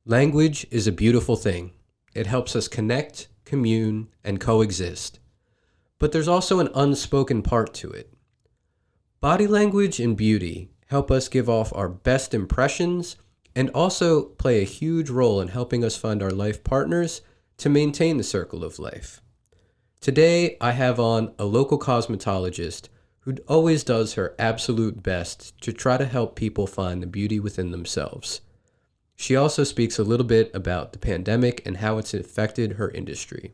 Language is a beautiful thing. It helps us connect, commune, and coexist. But there's also an unspoken part to it. Body language and beauty help us give off our best impressions and also play a huge role in helping us find our life partners to maintain the circle of life. Today, I have on a local cosmetologist who always does her absolute best to try to help people find the beauty within themselves. She also speaks a little bit about the pandemic and how it's affected her industry.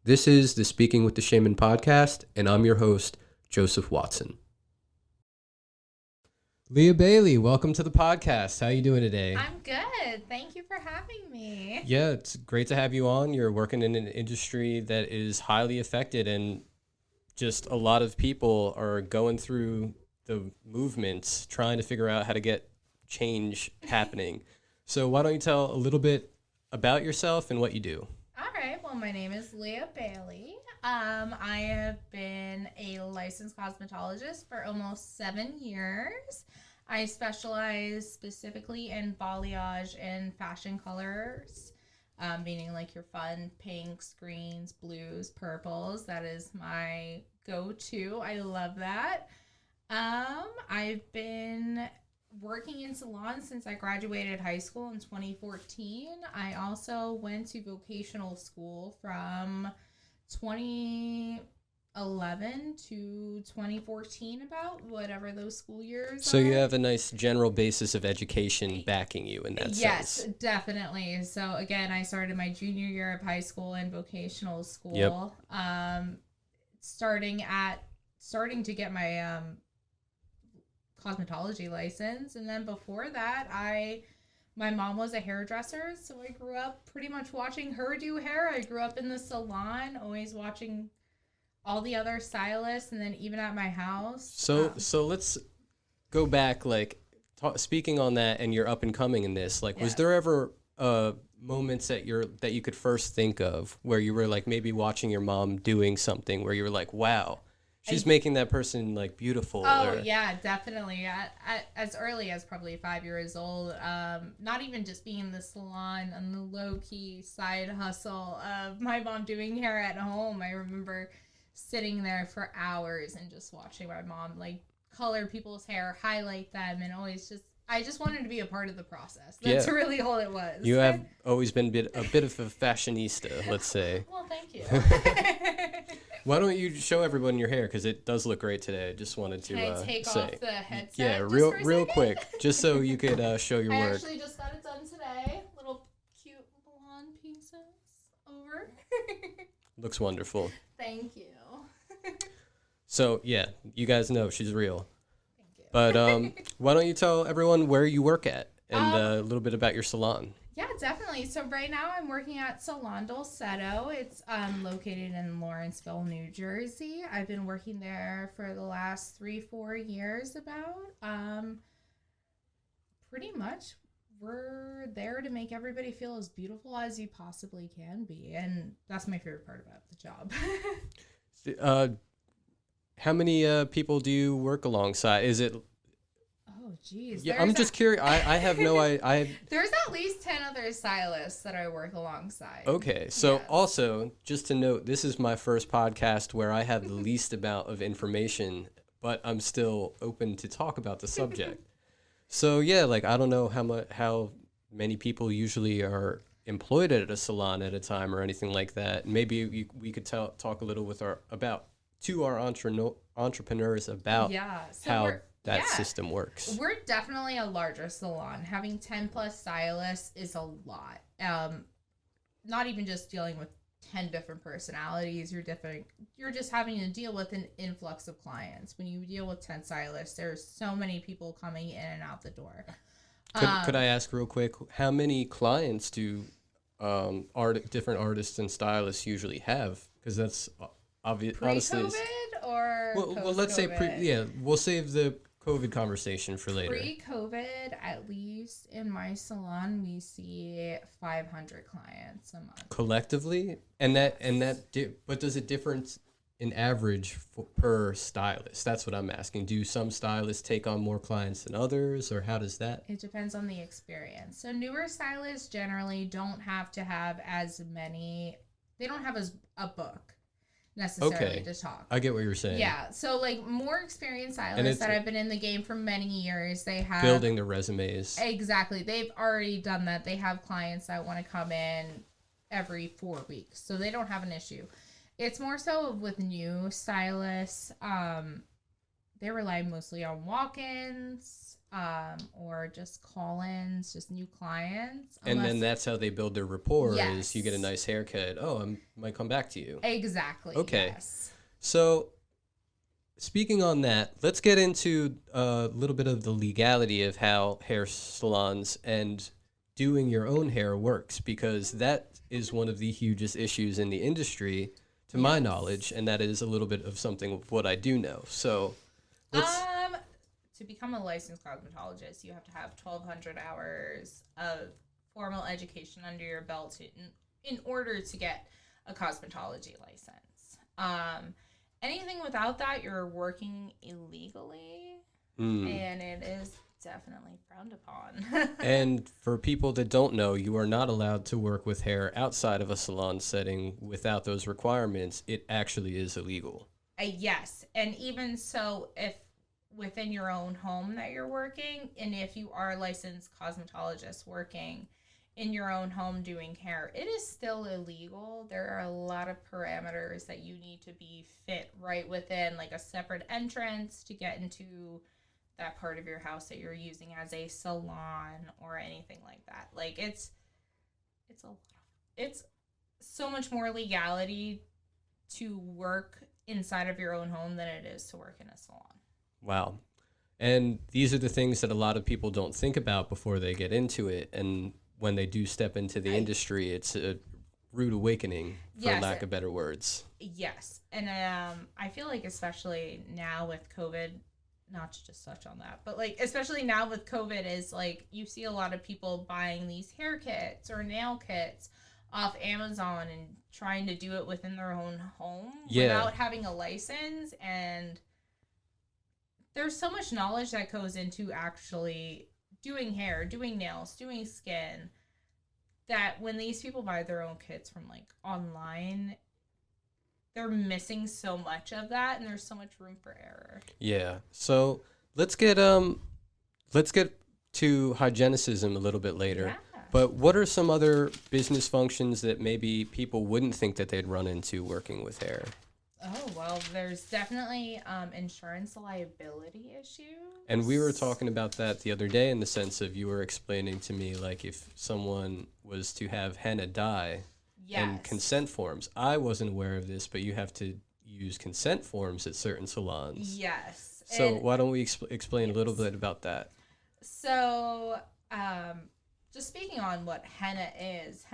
This is the Speaking with the Shaman podcast, and I'm your host, Joseph Watson. Lea Bailey, welcome to the podcast. How are you doing today? I'm good. Thank you for having me. Yeah, it's great to have you on. You're working in an industry that is highly affected, and just a lot of people are going through the movements, trying to figure out how to get change happening. So why don't you tell a little bit about yourself and what you do? All right. Well, my name is Lea Bailey. I have been a licensed cosmetologist for almost 7 years. I specialize specifically in balayage and fashion colors, meaning like your fun pinks, greens, blues, purples. That is my go-to. I love that. I've been working in salons since I graduated high school in 2014. I also went to vocational school from 2011 to 2014, about whatever those school years So are. you have a nice general basis of education backing you in that sense. Yes, definitely. So again, I started my junior year of high school in vocational school. Yep. Starting to get my cosmetology license, and then before that my mom was a hairdresser, so I grew up pretty much watching her do hair. I grew up in the salon, always watching all the other stylists, and then even at my house. So let's go back, speaking on that, and you're up and coming in this. Was there ever moments that you could first think of where you were like maybe watching your mom doing something where you were like, wow, she's making that person like beautiful? Yeah, definitely. As early as probably 5 years old, not even just being in the salon on the low-key side hustle of my mom doing hair at home. I remember sitting there for hours and just watching my mom like color people's hair, highlight them, and I just wanted to be a part of the process. That's really all it was. You have always been a bit of a fashionista, let's say. Well, thank you. Why don't you show everyone your hair, because it does look great today. I just wanted to Can I take say. off the headset? Yeah, just real quick, just so you could show your work. I actually just got it done today. Little cute blonde pieces over. Looks wonderful. Thank you. So yeah, you guys know she's real. Thank you. But why don't you tell everyone where you work at and a little bit about your salon? Yeah, definitely. So right now I'm working at Salon Dolcetto. It's located in Lawrenceville, New Jersey. I've been working there for the last 3-4 years about. Pretty much we're there to make everybody feel as beautiful as you possibly can be. And that's my favorite part about the job. How many people do you work alongside? Is it... Oh, geez. Yeah, I'm just curious. I have no idea. There's at least 10 other stylists that I work alongside. Okay, so Yes. also, just to note, this is my first podcast where I have the least amount of information, but I'm still open to talk about the subject. So yeah, I don't know how many people usually are employed at a salon at a time or anything like that. Maybe we could talk a little about our entrepreneurs about how that system works. We're definitely a larger salon. Having 10 plus stylists is a lot. Not even just dealing with 10 different personalities. You're just having to deal with an influx of clients. When you deal with 10 stylists, there's so many people coming in and out the door. Could I ask real quick, how many clients do different artists and stylists usually have? Because that's obvious. Honestly, pre-COVID or well, let's say we'll save the COVID conversation for later. Pre-COVID, at least in my salon, we see 500 clients a month collectively, but does it an average per stylist? That's what I'm asking. Do some stylists take on more clients than others, or how does that? It depends on the experience. So newer stylists generally don't have to have as many. They don't have as a book necessarily Okay, to talk. I get what you're saying. Yeah. So like more experienced And stylists it's that have been in the game for many years, they have building the resumes. exactly. They've already done that. They have clients that want to come in every 4 weeks, so they don't have an issue. It's more so with new stylists. They rely mostly on walk-ins, or just call-ins, just new clients. And then that's how they build their rapport. Yes. Is you get a nice haircut. Oh, I might come back to you. Exactly. Okay. Yes. So, speaking on that, let's get into a little bit of the legality of how hair salons and doing your own hair works, because that is one of the hugest issues in the industry, to my knowledge, and that is a little bit of something of what I do know. So, to become a licensed cosmetologist, you have to have 1,200 hours of formal education under your belt in order to get a cosmetology license. Anything without that, you're working illegally, and it is definitely frowned upon. And for people that don't know, you are not allowed to work with hair outside of a salon setting without those requirements. It actually is illegal. Yes, and even so, if within your own home that you're working, and if you are a licensed cosmetologist working in your own home doing hair, it is still illegal. There are a lot of parameters that you need to be fit right within, like a separate entrance to get into that part of your house that you're using as a salon or anything like that. Like it's so much more legality to work inside of your own home than it is to work in a salon. Wow. And these are the things that a lot of people don't think about before they get into it. And when they do step into the industry, it's a rude awakening, for lack of better words. Yes. And I feel like especially now with COVID, not to just touch on that, but like especially now with COVID, is like you see a lot of people buying these hair kits or nail kits off Amazon and trying to do it within their own home without having a license. And there's so much knowledge that goes into actually doing hair, doing nails, doing skin, that when these people buy their own kits from like online, they're missing so much of that, and there's so much room for error. Yeah. So let's get to hygienicism a little bit later. Yeah. But what are some other business functions that maybe people wouldn't think that they'd run into working with hair? Oh, well, there's definitely insurance liability issues. And we were talking about that the other day, in the sense of you were explaining to me, like, if someone was to have henna dye and consent forms. I wasn't aware of this, but you have to use consent forms at certain salons. Yes. So why don't we explain a little bit about that? So just speaking on what henna is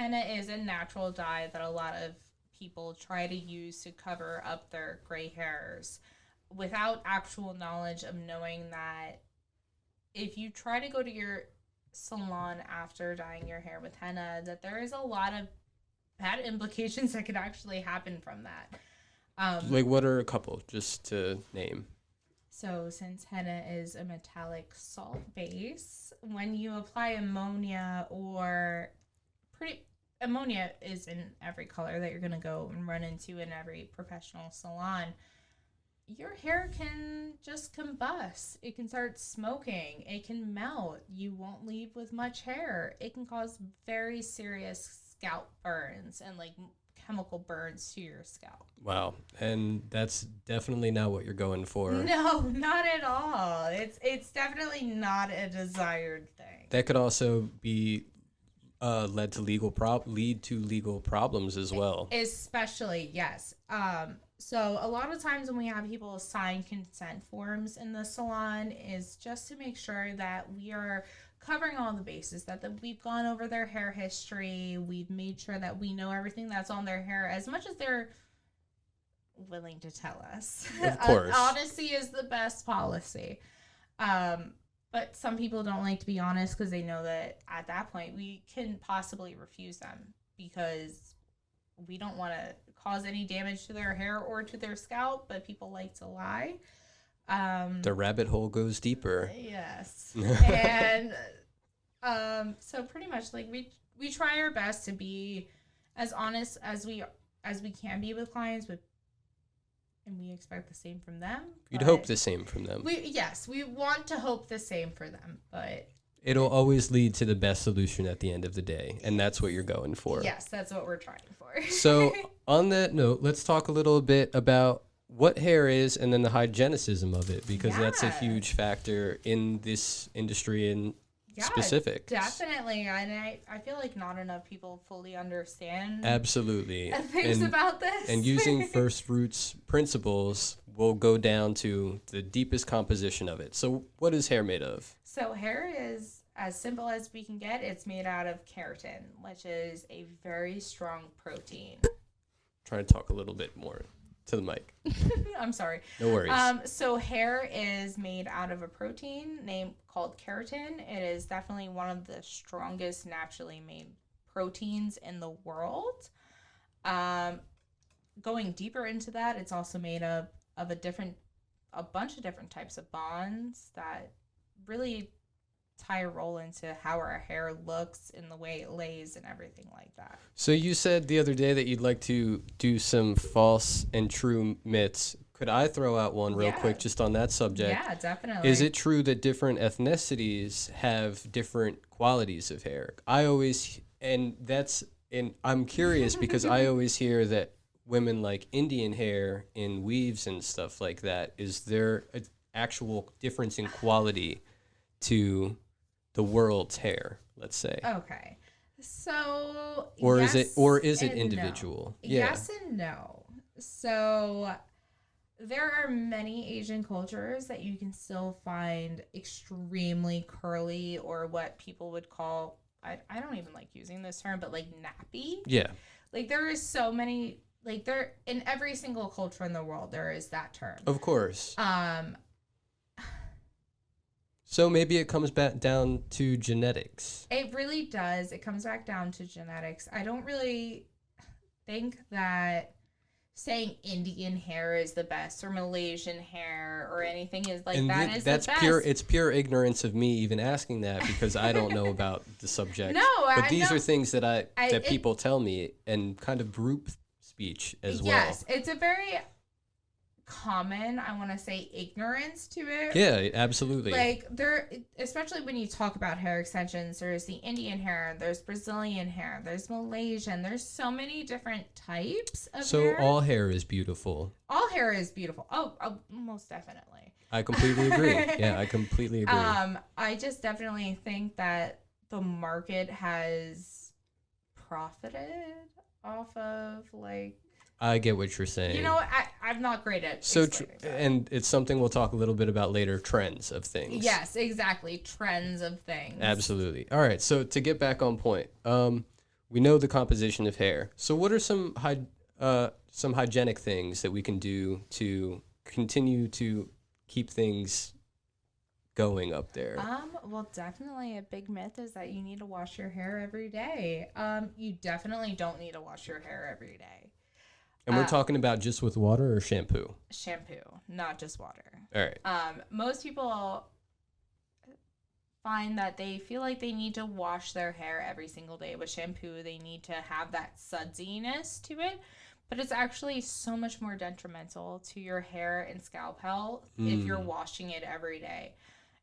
a natural dye that a lot of people try to use to cover up their gray hairs without actual knowledge of knowing that if you try to go to your salon after dyeing your hair with henna, that there is a lot of bad implications that could actually happen from that. Like, what are a couple, just to name? So since henna is a metallic salt base, when you apply ammonia, ammonia is in every color that you're going to go and run into in every professional salon, your hair can just combust. It can start smoking. It can melt. You won't leave with much hair. It can cause very serious scalp burns and like chemical burns to your scalp. Wow. And that's definitely not what you're going for. No, not at all. It's definitely not a desired thing. That could also be lead to legal problems as well. Especially, yes. So a lot of times when we have people sign consent forms in the salon is just to make sure that we are covering all the bases, that we've gone over their hair history, we've made sure that we know everything that's on their hair as much as they're willing to tell us. Of course. Honesty is the best policy. But some people don't like to be honest because they know that at that point we can possibly refuse them because we don't want to cause any damage to their hair or to their scalp, but people like to lie. The rabbit hole goes deeper. Yes. And so pretty much like we try our best to be as honest as we can be with clients, and we expect the same from them. You'd hope the same from them. We want to hope the same for them, but it'll always lead to the best solution at the end of the day, and that's what you're going for. Yes, that's what we're trying for. So on that note, let's talk a little bit about what hair is and then the hygienicism of it, because that's a huge factor in this industry and specific. Definitely. And I feel like not enough people fully understand things about this. And using first roots principles will go down to the deepest composition of it. So what is hair made of? So hair is as simple as we can get. It's made out of keratin, which is a very strong protein. Trying to talk a little bit more to the mic. I'm sorry. No worries. So hair is made out of a protein called keratin. It is definitely one of the strongest naturally made proteins in the world. Going deeper into that, it's also made of a bunch of different types of bonds that really tie a role into how our hair looks and the way it lays and everything like that. So you said the other day that you'd like to do some false and true myths. Could I throw out one real quick just on that subject? Yeah, definitely. Is it true that different ethnicities have different qualities of hair? I'm curious because I always hear that women like Indian hair in weaves and stuff like that. Is there an actual difference in quality to the world's hair, let's say? Okay. So is it individual? No. Yeah. Yes and no. So there are many Asian cultures that you can still find extremely curly, or what people would call, I don't even like using this term, but like nappy. Yeah. Like there is so many, like there in every single culture in the world there is that term. Of course. So maybe it comes back down to genetics. It really does. It comes back down to genetics. I don't really think that saying Indian hair is the best or Malaysian hair or anything is like that's the best. It's pure ignorance of me even asking that, because I don't know about the subject. But these are things that people tell me, and kind of group speech as well. Yes, it's a very common, I want to say, ignorance to it. Yeah, absolutely. Like there, especially when you talk about hair extensions, there's the Indian hair, there's Brazilian hair, there's Malaysian, there's so many different types of hair. So all hair is beautiful. All hair is beautiful. Oh, most definitely. I completely agree. Yeah, I completely agree. I just definitely think that the market has profited off of like. I get what you're saying. You know, I'm not great at explaining that. And it's something we'll talk a little bit about later, trends of things. Yes, exactly. Trends of things. Absolutely. All right, so to get back on point, we know the composition of hair. So what are some hygienic things that we can do to continue to keep things going up there? Well, definitely a big myth is that you need to wash your hair every day. You definitely don't need to wash your hair every day. And we're talking about just with water or shampoo? Shampoo, not just water. All right. Most people find that they feel like they need to wash their hair every single day with shampoo. They need to have that sudsiness to it. But it's actually so much more detrimental to your hair and scalp health if you're washing it every day.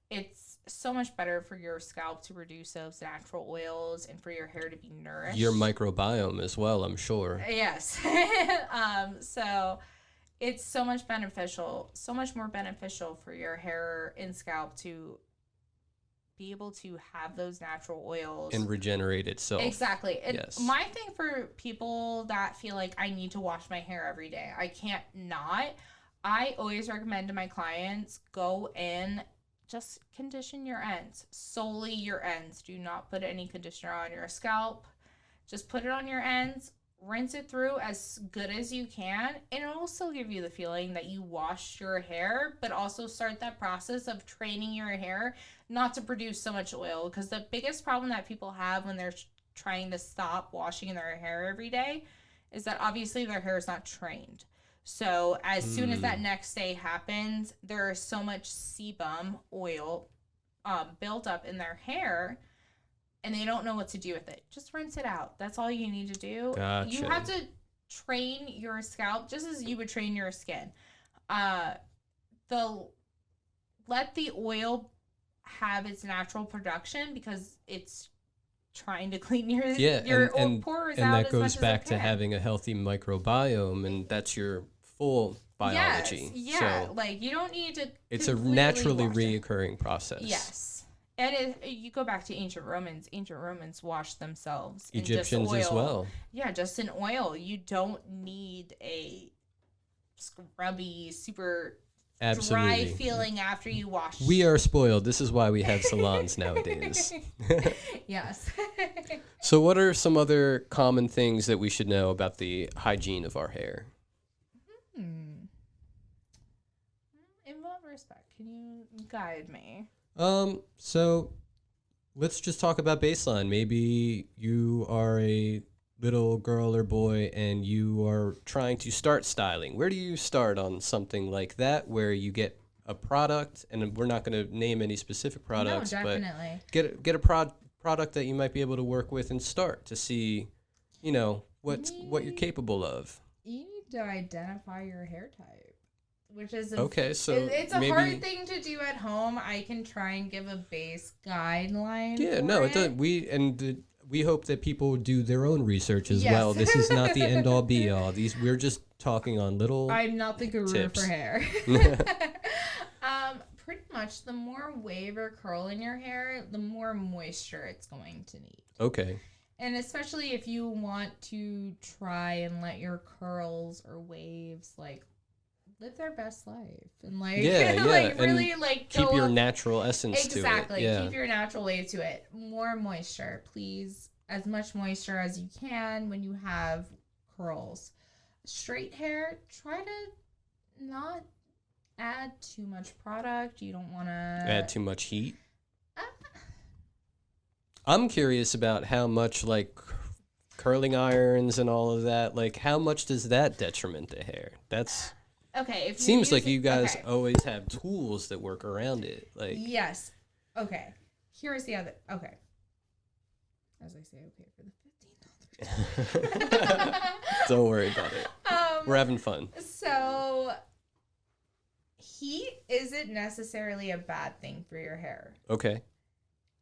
It's so much better for your scalp to produce those natural oils and for your hair to be nourished. Your microbiome as well, I'm sure. Yes. So it's so much more beneficial for your hair and scalp to be able to have those natural oils. And regenerate itself. Exactly. Yes. My thing for people that feel like I need to wash my hair every day, I can't not. I always recommend to my clients, go in, just condition your ends, solely your ends. Do not put any conditioner on your scalp. Just put it on your ends, rinse it through as good as you can, and it will still give you the feeling that you washed your hair, but also start that process of training your hair not to produce so much oil, because the biggest problem that people have when they're trying to stop washing their hair every day is that obviously their hair is not trained. So as soon as that next day happens, there is so much sebum oil built up in their hair, and they don't know what to do with it. Just rinse it out. That's all you need to do. Gotcha. You have to train your scalp just as you would train your skin. Let the oil have its natural production because it's trying to clean your pores out. And that as goes much back as it to can. having a healthy microbiome, and that's your full biology. Yes, yeah, So like you don't need to. it's a completely naturally wash it. reoccurring process. Yes, and you go back to ancient Romans. Ancient Romans washed themselves. Egyptians in just as oil. well. Yeah, just in oil. You don't need a scrubby, super Absolutely. dry feeling after you wash. We are spoiled. This is why we have salons nowadays. Yes. So what are some other common things that we should know about the hygiene of our hair? In what respect? Can you guide me? So let's just talk about baseline. Maybe you are a little girl or boy and you are trying to start styling. Where do you start on something like that where you get a product, and we're not going to name any specific products, No, definitely. but get a product that you might be able to work with and start to see, what you're capable of. You need to identify your hair type, which is Okay, so it's a maybe, hard thing to do at home. I can try and give a base guideline. Yeah, for no, it doesn't. We hope that people do their own research as well. This is not the end all be all. We're just talking on little. I'm not the guru tips. for hair. Pretty much, the more wave or curl in your hair, the more moisture it's going to need. Okay. And especially if you want to try and let your curls or waves live their best life and really keep your natural essence to it. Exactly. Yeah. Keep your natural wave to it. More moisture, please. As much moisture as you can when you have curls. Straight hair, try to not add too much product. You don't want to add too much heat. I'm curious about how much curling irons and all of that, how much does that detriment the hair? That's okay. If seems like you guys always have tools that work around it. Yes. Okay. Here's the other. Okay. As I say, okay for the $15. Don't worry about it. We're having fun. So heat isn't necessarily a bad thing for your hair. Okay.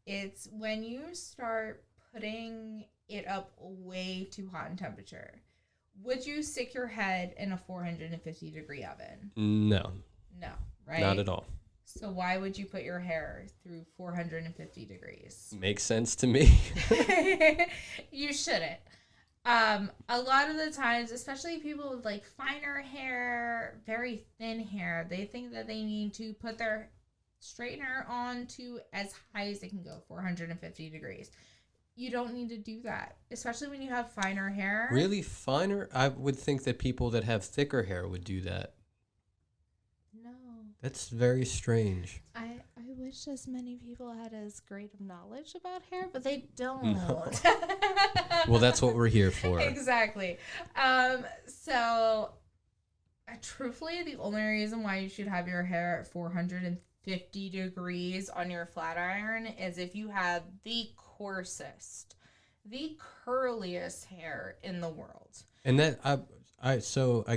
It's when you start putting it up way too hot in temperature. Would you stick your head in a 450 degree oven? No. No, right? Not at all. So why would you put your hair through 450 degrees? Makes sense to me. You shouldn't. A lot of the times, especially people with finer hair, very thin hair, they think that they need to put their straightener on to as high as it can go, 450 degrees. You don't need to do that, especially when you have finer hair. Really finer? I would think that people that have thicker hair would do that. No. That's very strange. I wish as many people had as great of knowledge about hair, but they don't. No. Well, that's what we're here for. Exactly. Truthfully, the only reason why you should have your hair at 450 degrees on your flat iron is if you have the coarsest, the curliest hair in the world. And that I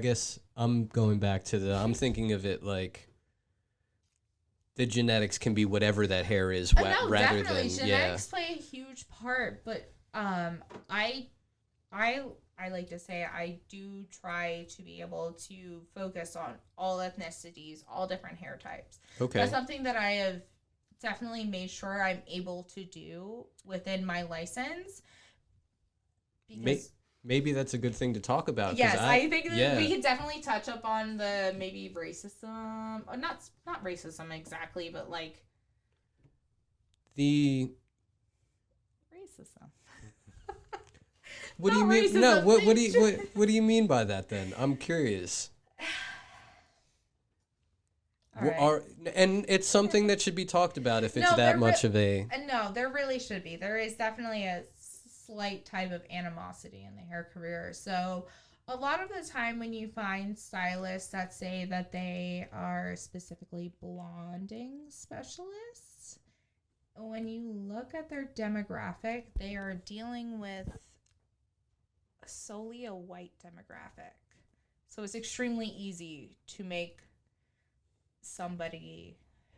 guess I'm going back to I'm thinking of it the genetics can be whatever that hair is, rather definitely. than Genetics play a huge part, but I like to say I do try to be able to focus on all ethnicities, all different hair types. Okay. That's something that I have definitely made sure I'm able to do within my license. Because maybe that's a good thing to talk about. Yes, I think that we could definitely touch up on the maybe racism, or not racism exactly, but the racism. What do you mean? Racism. No, what do you mean by that then? I'm curious. Right. And it's something that should be talked about if it's that much of a... No, there really should be. There is definitely a slight type of animosity in the hair career. So a lot of the time when you find stylists that say that they are specifically blonding specialists, when you look at their demographic, they are dealing with solely a white demographic. So it's extremely easy to make somebody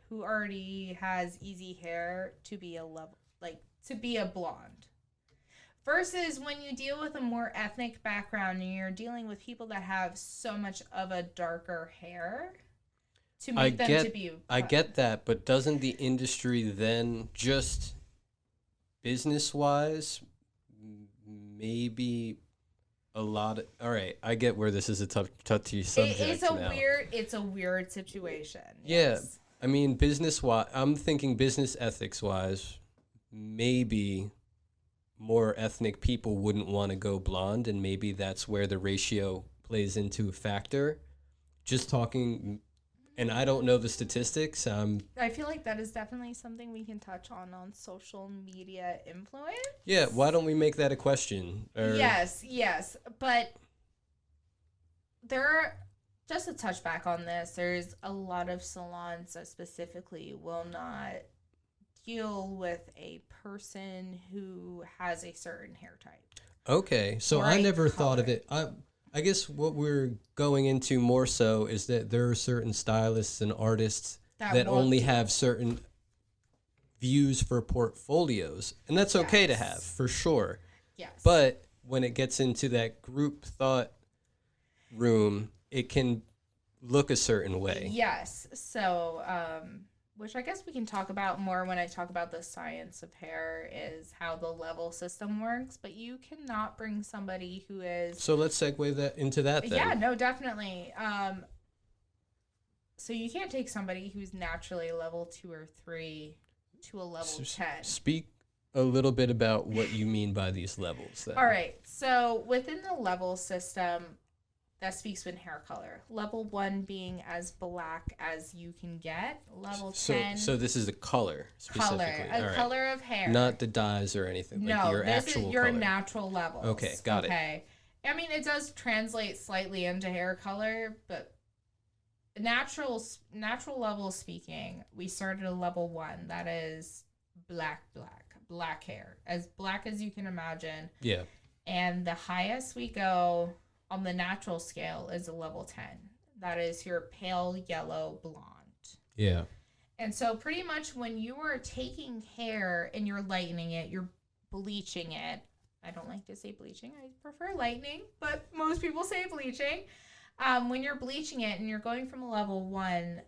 who already has easy hair to be a level, like to be a blonde. Versus when you deal with a more ethnic background and you're dealing with people that have so much of a darker hair to make them to be. I get that, but doesn't the industry then just business wise maybe a lot of, all right, I get where this is a touchy subject. It's a weird situation. Yeah. Yes. I mean, business wise, I'm thinking business ethics wise, maybe more ethnic people wouldn't want to go blonde, and maybe that's where the ratio plays into a factor. Just talking, and I don't know the statistics. I feel like that is definitely something we can touch on social media influence. Yeah, why don't we make that a question? Yes, but there are, just a touch back on this, there's a lot of salons that specifically will not deal with a person who has a certain hair type. Okay, so I never thought of it. I guess what we're going into more so is that there are certain stylists and artists that only have certain views for portfolios, and that's okay to have, for sure. Yes. But when it gets into that group thought room, it can look a certain way. Yes. So, which I guess we can talk about more when I talk about the science of hair, is how the level system works. But you cannot bring somebody who is... So let's segue that into that then. Yeah, no, definitely. So you can't take somebody who's naturally a level 2 or 3 to a level 10. Speak a little bit about what you mean by these levels then. All right. So within the level system, that speaks with hair color. Level 1 being as black as you can get. Level 10. So this is a color specifically. Color of hair. Not the dyes or anything. No, like your this actual is your color. natural levels. Okay, got it. Okay. I mean, it does translate slightly into hair color, but natural level speaking, we started at level 1. That is black hair. As black as you can imagine. Yeah. And the highest we go on the natural scale is a level 10. That is your pale yellow blonde. Yeah. And so pretty much when you are taking hair and you're lightening it, you're bleaching it. I don't like to say bleaching. I prefer lightening, but most people say bleaching. When you're bleaching it and you're going from a level 1,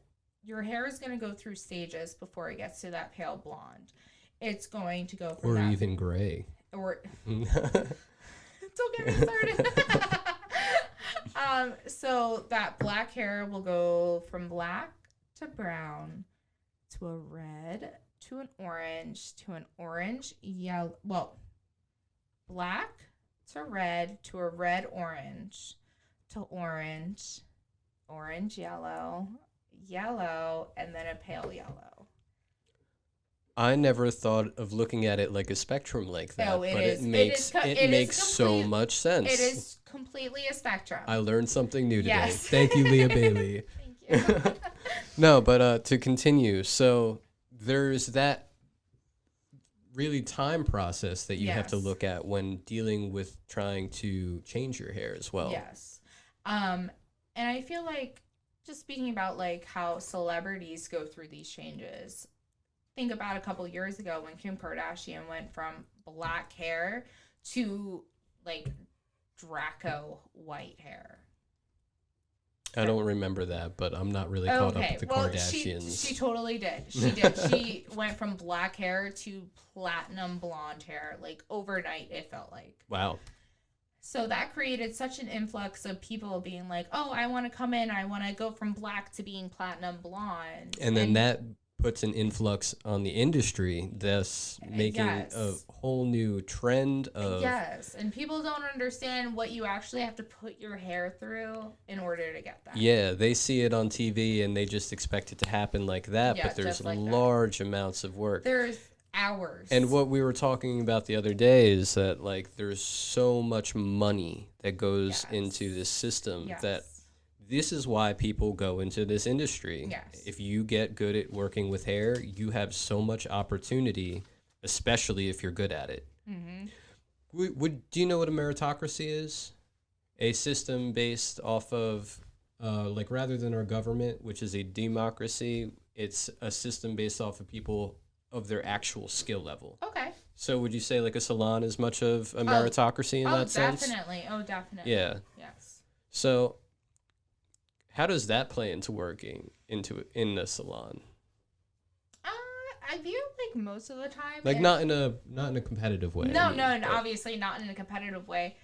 your hair is going to go through stages before it gets to that pale blonde. It's going to go from even gray. Don't get me started. So that black hair will go from black to brown to a red to an orange yellow. Well, black to red to a red orange to orange yellow, and then a pale yellow. I never thought of looking at it like a spectrum like that, but it makes so much sense. It is completely a spectrum. I learned something new today. Yes. Thank you, Lea Bailey. Thank you. No, but to continue, so there's that really time process that you have to look at when dealing with trying to change your hair as well. Yes. And I feel like, just speaking about like how celebrities go through these changes, think about a couple years ago when Kim Kardashian went from black hair to like Draco white hair. I don't remember that, but I'm not really caught up with the Kardashians. She totally did. She did. She went from black hair to platinum blonde hair, like overnight, it felt like. Wow. So that created such an influx of people being like, oh, I want to come in. I want to go from black to being platinum blonde. And then that puts an influx on the industry, thus making a whole new trend of... Yes, and people don't understand what you actually have to put your hair through in order to get that. Yeah, they see it on TV and they just expect it to happen like that, but there's large amounts of work. There's hours. And what we were talking about the other day is that, like, there's so much money that goes into this system that this is why people go into this industry. Yes. If you get good at working with hair, you have so much opportunity, especially if you're good at it. Do you know what a meritocracy is? A system based off of, like, rather than our government, which is a democracy, it's a system based off of people of their actual skill level. Okay. So would you say like a salon is much of a meritocracy in that sense? Oh, definitely. Yeah. Yes. So how does that play into working in the salon? I feel like most of the time, like not in a competitive way. No, obviously not in a competitive way.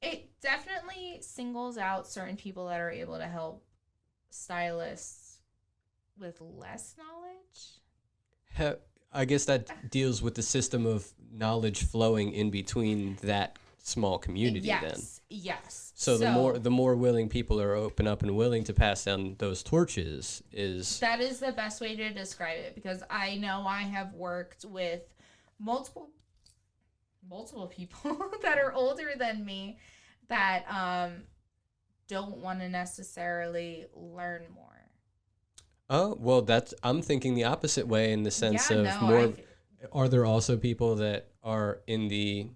It definitely singles out certain people that are able to help stylists with less knowledge. I guess that deals with the system of knowledge flowing in between that small community. Yes. So the more willing people are open up and willing to pass down those torches is... That is the best way to describe it, because I know I have worked with multiple people that are older than me that don't want to necessarily learn more. Oh, well, I'm thinking the opposite way in the sense are there also people that are in the...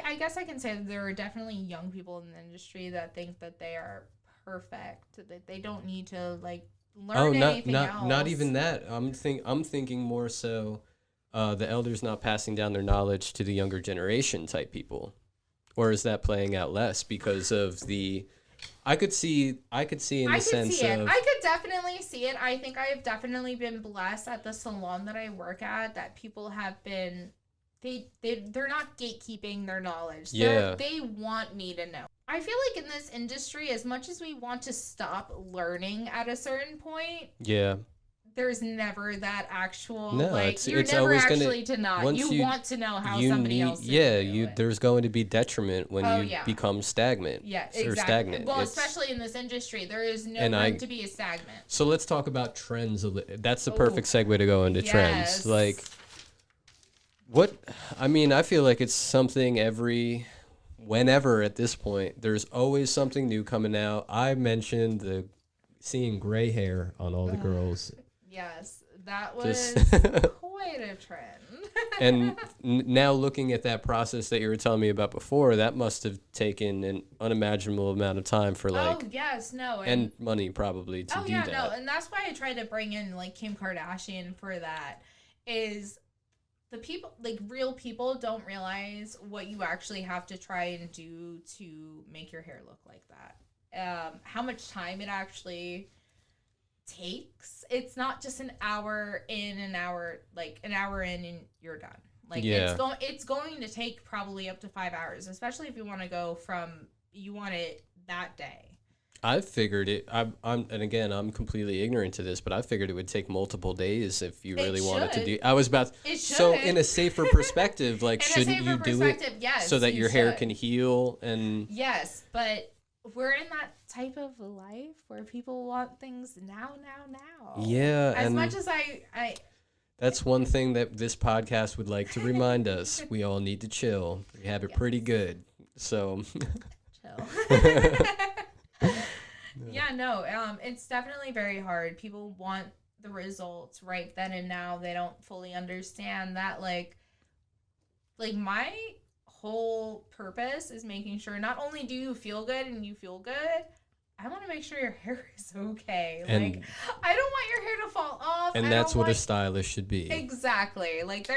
I guess I can say that there are definitely young people in the industry that think that they are perfect, that they don't need to like learn anything else. Not even that. I'm thinking more so the elders not passing down their knowledge to the younger generation type people. Or is that playing out less because of the... I could see in the sense of... I could definitely see it. I think I have definitely been blessed at the salon that I work at that people have been... They're not gatekeeping their knowledge. They want me to know. I feel like in this industry, as much as we want to stop learning at a certain point... Yeah. There's never that actual, you're never actually to not. You want to know how somebody else is doing it. There's going to be detriment when you become stagnant. Yeah, exactly. Or stagnant. Well, especially in this industry, there is no room to be a stagnant. So let's talk about trends. That's the perfect segue to go into trends. Like, I feel like it's something whenever at this point, there's always something new coming out. I mentioned seeing gray hair on all the girls. Yes, that was quite a trend. And now looking at that process that you were telling me about before, that must have taken an unimaginable amount of time for and money probably to do that. And that's why I try to bring in like Kim Kardashian for that. Is the people, like real people, don't realize what you actually have to try and do to make your hair look like that. How much time it actually takes. It's not just an hour in, an hour in and you're done. It's going to take probably up to 5 hours, especially if you want to go you want it that day. I figured it. I'm completely ignorant to this, but I figured it would take multiple days if you really wanted to do. I was about. So in a safer perspective, shouldn't you do it? Yes, so that your hair can heal and. Yes, but we're in that type of life where people want things now. Yeah, as much as I. That's one thing that this podcast would like to remind us. We all need to chill. We have it pretty good, so. Chill. It's definitely very hard. People want the results right then and now. They don't fully understand that, like my whole purpose is making sure not only do you feel good and you feel good, I want to make sure your hair is okay. I don't want your hair to fall off. And that's what a stylist should be. Exactly. Like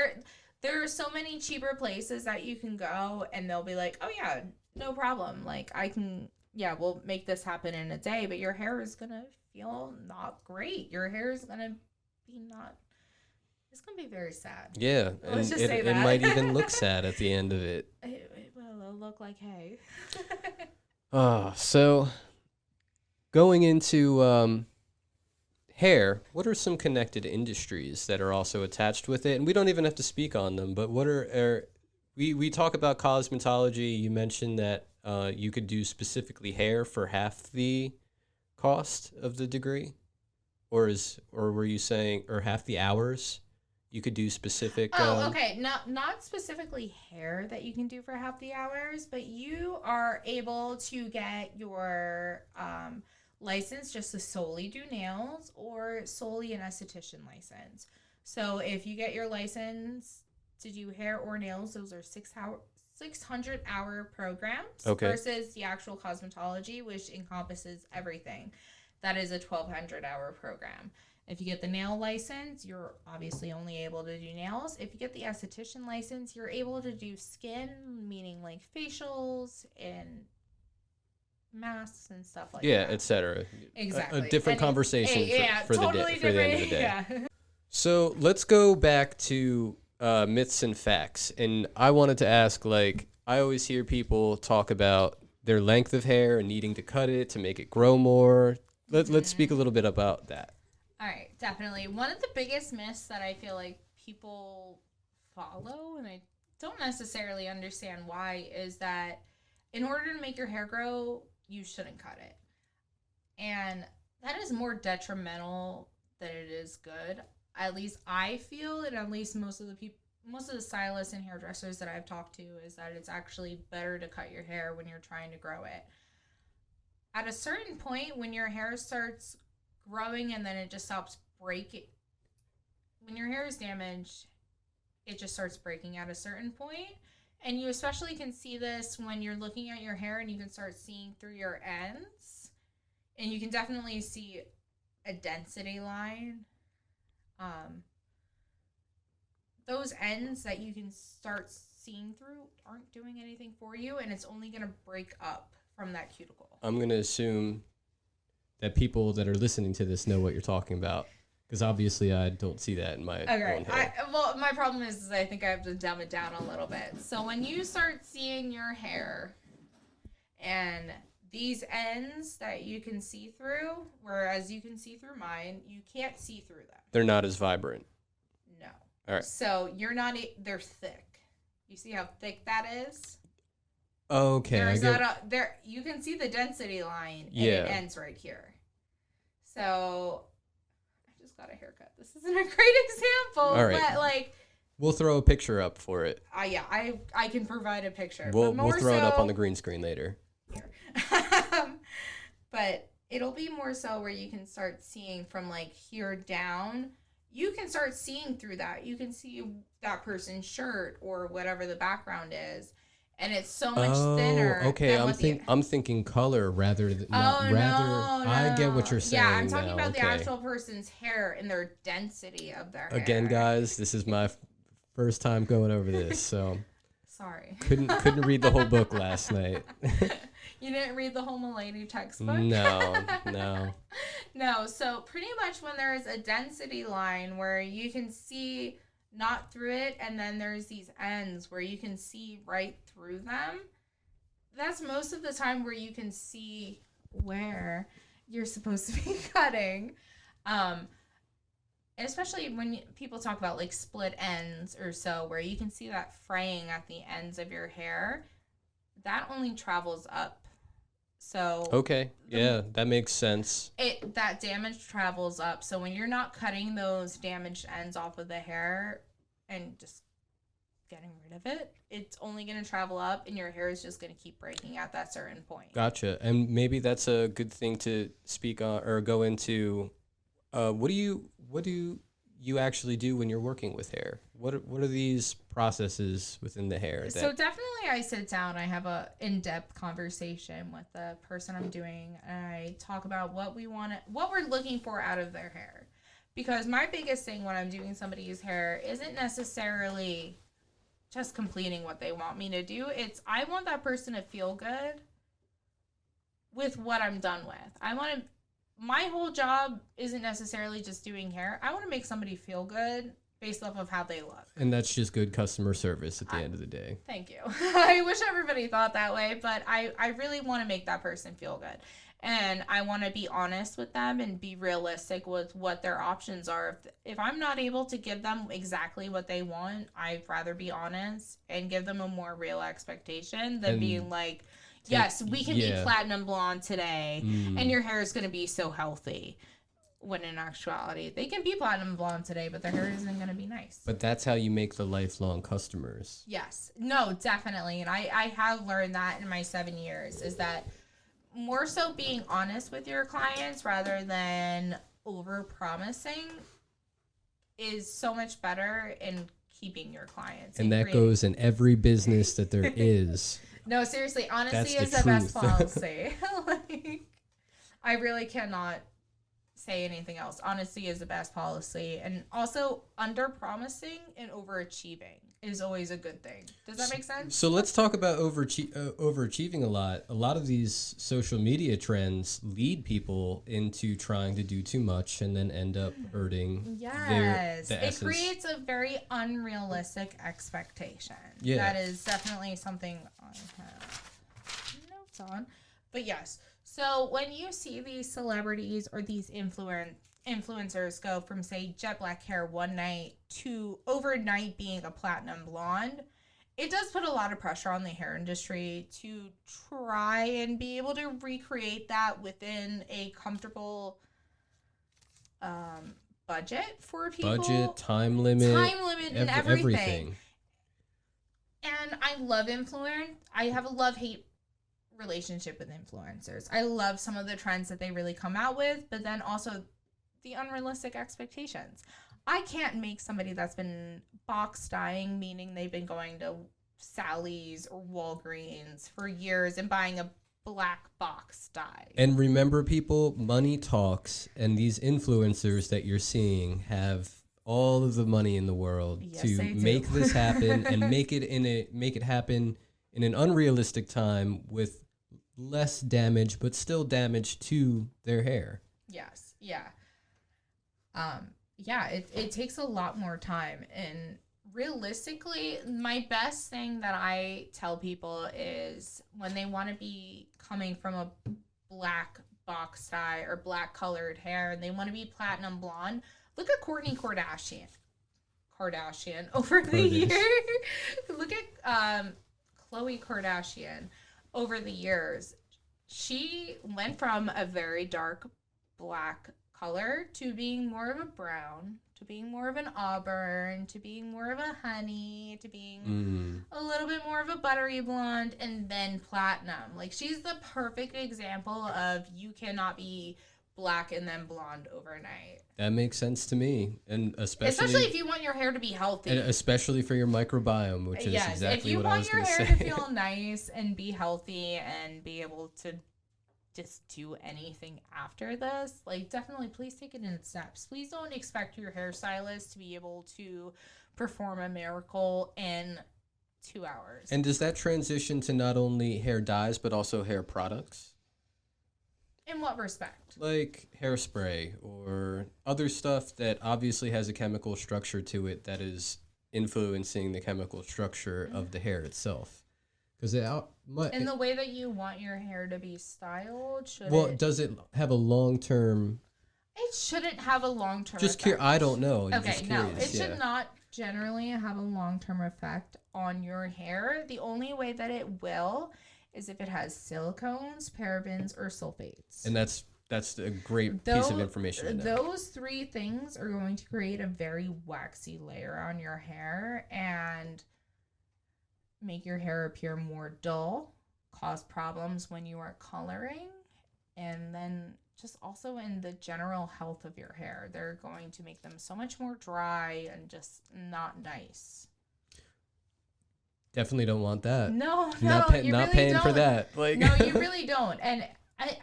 there are so many cheaper places that you can go and they'll be like, oh yeah, no problem. Like we'll make this happen in a day, but your hair is going to feel not great. Your hair is going to be it's going to be very sad. Yeah. Let's just say that. It might even look sad at the end of it. It will look like hay. So going into hair, what are some connected industries that are also attached with it? And we don't even have to speak on them, but what we talk about cosmetology. You mentioned that you could do specifically hair for half the cost of the degree, or were you saying, or half the hours? you could do specific. Okay. Not specifically hair that you can do for half the hours, but you are able to get your license just to solely do nails or solely an esthetician license. So if you get your license to do hair or nails, those are 600-hour programs versus the actual cosmetology, which encompasses everything. That is a 1,200-hour program. If you get the nail license, you're obviously only able to do nails. If you get the esthetician license, you're able to do skin, meaning like facials and masks and stuff like that. Yeah, etc. Exactly. A different conversation for the end of the day. Yeah. So let's go back to myths and facts. And I wanted to ask, like, I always hear people talk about their length of hair and needing to cut it to make it grow more. Let's speak a little bit about that. All right, definitely. One of the biggest myths that I feel like people follow, and I don't necessarily understand why, is that in order to make your hair grow, you shouldn't cut it. And that is more detrimental than it is good. At least I feel, and at least most of the stylists and hairdressers that I've talked to, is that it's actually better to cut your hair when you're trying to grow it. At a certain point, when your hair starts growing and then it just stops breaking, when your hair is damaged, it just starts breaking at a certain point. And you especially can see this when you're looking at your hair and you can start seeing through your ends. And you can definitely see a density line. Those ends that you can start seeing through aren't doing anything for you, and it's only going to break up from that cuticle. I'm going to assume that people that are listening to this know what you're talking about, because obviously I don't see that in my own hair. Well, my problem is I think I have to dumb it down a little bit. So when you start seeing your hair and these ends that you can see through, whereas you can see through mine, you can't see through them. They're not as vibrant. No. All right. So they're thick. You see how thick that is? Okay. You can see the density line, and it ends right here. So I just got a haircut. This isn't a great example, all right. But we'll throw a picture up for it. Yeah, I can provide a picture. We'll throw it up on the green screen later. Here. But it'll be more so where you can start seeing from like here down. You can start seeing through that. You can see that person's shirt or whatever the background is. And it's so much thinner. Okay, I'm thinking color rather than no. I get what you're saying. Yeah, I'm talking about the actual person's hair and their density of their hair. Again, guys, this is my first time going over this, so sorry. Couldn't read the whole book last night. You didn't read the whole Milady textbook? No. No, so pretty much when there's a density line where you can see not through it, and then there's these ends where you can see right through them, that's most of the time where you can see where you're supposed to be cutting. Especially when people talk about like split ends or so, where you can see that fraying at the ends of your hair, that only travels up. So okay, yeah, that makes sense. That damage travels up. So when you're not cutting those damaged ends off of the hair and just getting rid of it, it's only going to travel up, and your hair is just going to keep breaking at that certain point. Gotcha. And maybe that's a good thing to speak on or go into. What do you actually do when you're working with hair? What are these processes within the hair? So definitely I sit down, I have a in-depth conversation with the person I'm doing, and I talk about what we're looking for out of their hair. Because my biggest thing when I'm doing somebody's hair isn't necessarily just completing what they want me to do. It's I want that person to feel good with what I'm done with. My whole job isn't necessarily just doing hair. I want to make somebody feel good based off of how they look. And that's just good customer service at the end of the day. Thank you. I wish everybody thought that way, but I really want to make that person feel good. And I want to be honest with them and be realistic with what their options are. If I'm not able to give them exactly what they want, I'd rather be honest and give them a more real expectation than being like, yes, we can be platinum blonde today, and your hair is going to be so healthy. when in actuality, they can be platinum blonde today, but their hair isn't going to be nice. But that's how you make the lifelong customers. Yes. No, definitely. And I have learned that in my 7 years, is that more so being honest with your clients rather than over promising is so much better in keeping your clients. And that goes in every business that there is. No, seriously, honesty That's is the best policy. Like, I really cannot say anything else. Honesty is the best policy. And also, under-promising and overachieving is always a good thing. Does that make sense? So let's talk about overachieving a lot. A lot of these social media trends lead people into trying to do too much and then end up hurting the essence. It creates a very unrealistic expectation. Yeah. That is definitely something I have notes on. But yes, so when you see these celebrities or these influencers go from, say, jet black hair one night to overnight being a platinum blonde, it does put a lot of pressure on the hair industry to try and be able to recreate that within a comfortable budget for people. Budget, time limit, and everything. And I love influence. I have a love-hate relationship with influencers. I love some of the trends that they really come out with, but then also the unrealistic expectations. I can't make somebody that's been box dyeing, meaning they've been going to Sally's or Walgreens for years and buying a black box dye. And remember, people, money talks, and these influencers that you're seeing have all of the money in the world to make this happen and make it happen in an unrealistic time with less damage, but still damage to their hair. Yes. Yeah. It takes a lot more time, and realistically, my best thing that I tell people is when they want to be coming from a black box dye or black colored hair and they want to be platinum blonde, look at Kourtney Kardashian over the years. Look at Khloe Kardashian over the years. She went from a very dark black color to being more of a brown, to being more of an auburn, to being more of a honey, to being a little bit more of a buttery blonde, and then platinum. Like, she's the perfect example of you cannot be black and then blonde overnight. That makes sense to me, and especially if you want your hair to be healthy, and especially for your microbiome, which is exactly what I was going to say. If you want your hair to feel nice and be healthy and be able to just do anything after this, like, definitely please take it in steps. Please don't expect your hairstylist to be able to perform a miracle in 2 hours. And does that transition to not only hair dyes but also hair products? In what respect? Like hairspray or other stuff that obviously has a chemical structure to it that is influencing the chemical structure of the hair itself. Because in the way that you want your hair to be styled, does it have a long-term? It shouldn't have a long-term. I don't know. Okay, no, it should not generally have a long-term effect on your hair. The only way that it will is if it has silicones, parabens, or sulfates. And that's a great piece of information. Those three things are going to create a very waxy layer on your hair and make your hair appear more dull, cause problems when you are coloring, and then just also in the general health of your hair. They're going to make them so much more dry and just not nice. Definitely don't want that. No, not paying for that. Like, no, you really don't. And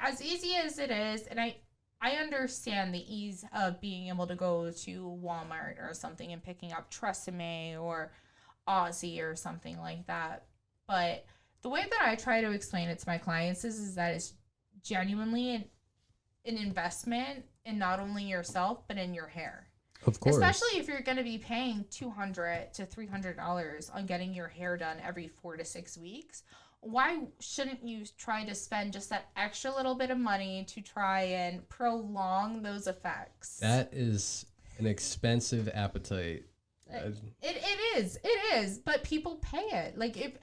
as easy as it is, and I understand the ease of being able to go to Walmart or something and picking up Tresemme or Aussie or something like that. But the way that I try to explain it to my clients is that it's genuinely an investment in not only yourself, but in your hair. Of course. Especially if you're going to be paying $200 to $300 on getting your hair done every 4 to 6 weeks. Why shouldn't you try to spend just that extra little bit of money to try and prolong those effects? That is an expensive appetite. It is, but people pay it. Like, if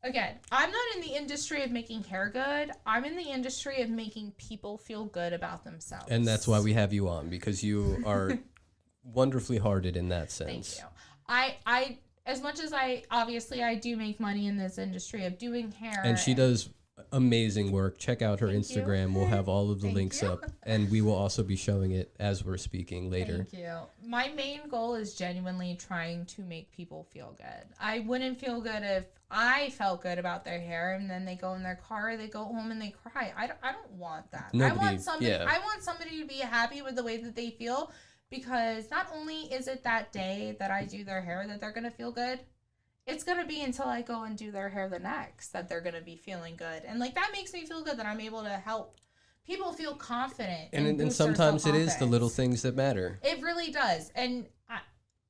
Again, I'm not in the industry of making hair good. I'm in the industry of making people feel good about themselves. And that's why we have you on, because you are wonderfully hearted in that sense. Thank you. I as much as I do make money in this industry of doing hair. And she does amazing work. Check out her Thank you. Instagram. We'll have all of the Thank links you. up, and we will also be showing it as we're speaking later. Thank you. My main goal is genuinely trying to make people feel good. I wouldn't feel good if I felt good about their hair and then they go in their car, they go home and they cry. I don't want that. I want somebody to be happy with the way that they feel, because not only is it that day that I do their hair that they're going to feel good, it's going to be until I go and do their hair the next that they're going to be feeling good. And like, that makes me feel good that I'm able to help people feel confident. And sometimes it is the little things that matter. It really does. And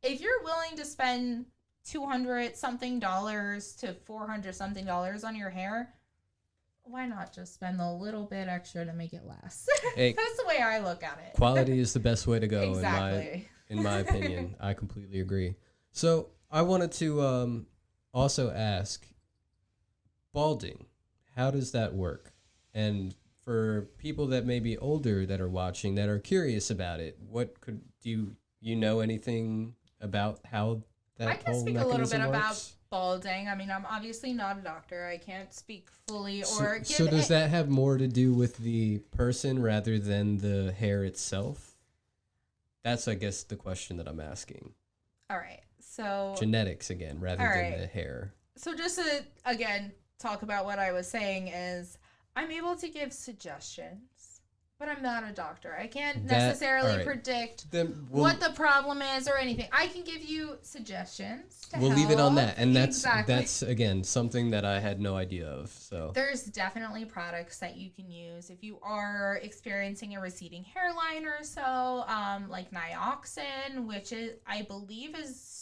if you're willing to spend $200 something to $400 something on your hair, why not just spend a little bit extra to make it last? Hey, that's the way I look at it. Quality is the best way to go. Exactly. In my opinion. I completely agree. So I wanted to also ask, balding, how does that work? And for people that may be older that are watching that are curious about it, do you know anything about how that I can whole speak a little bit mechanism about works? balding. I mean, I'm obviously not a doctor. I can't speak fully So does that have more to do with the person rather than the hair itself? That's, I guess, the question that I'm asking. All right. So genetics again, rather than the hair. So just to, again, talk about what I was saying is I'm able to give suggestions, but I'm not a doctor. I can't necessarily predict what the problem is or anything. I can give you suggestions to help. Leave it on that. And that's again, something that I had no idea of. So there's definitely products that you can use if you are experiencing a receding hairline or so, like Nioxin, which I believe is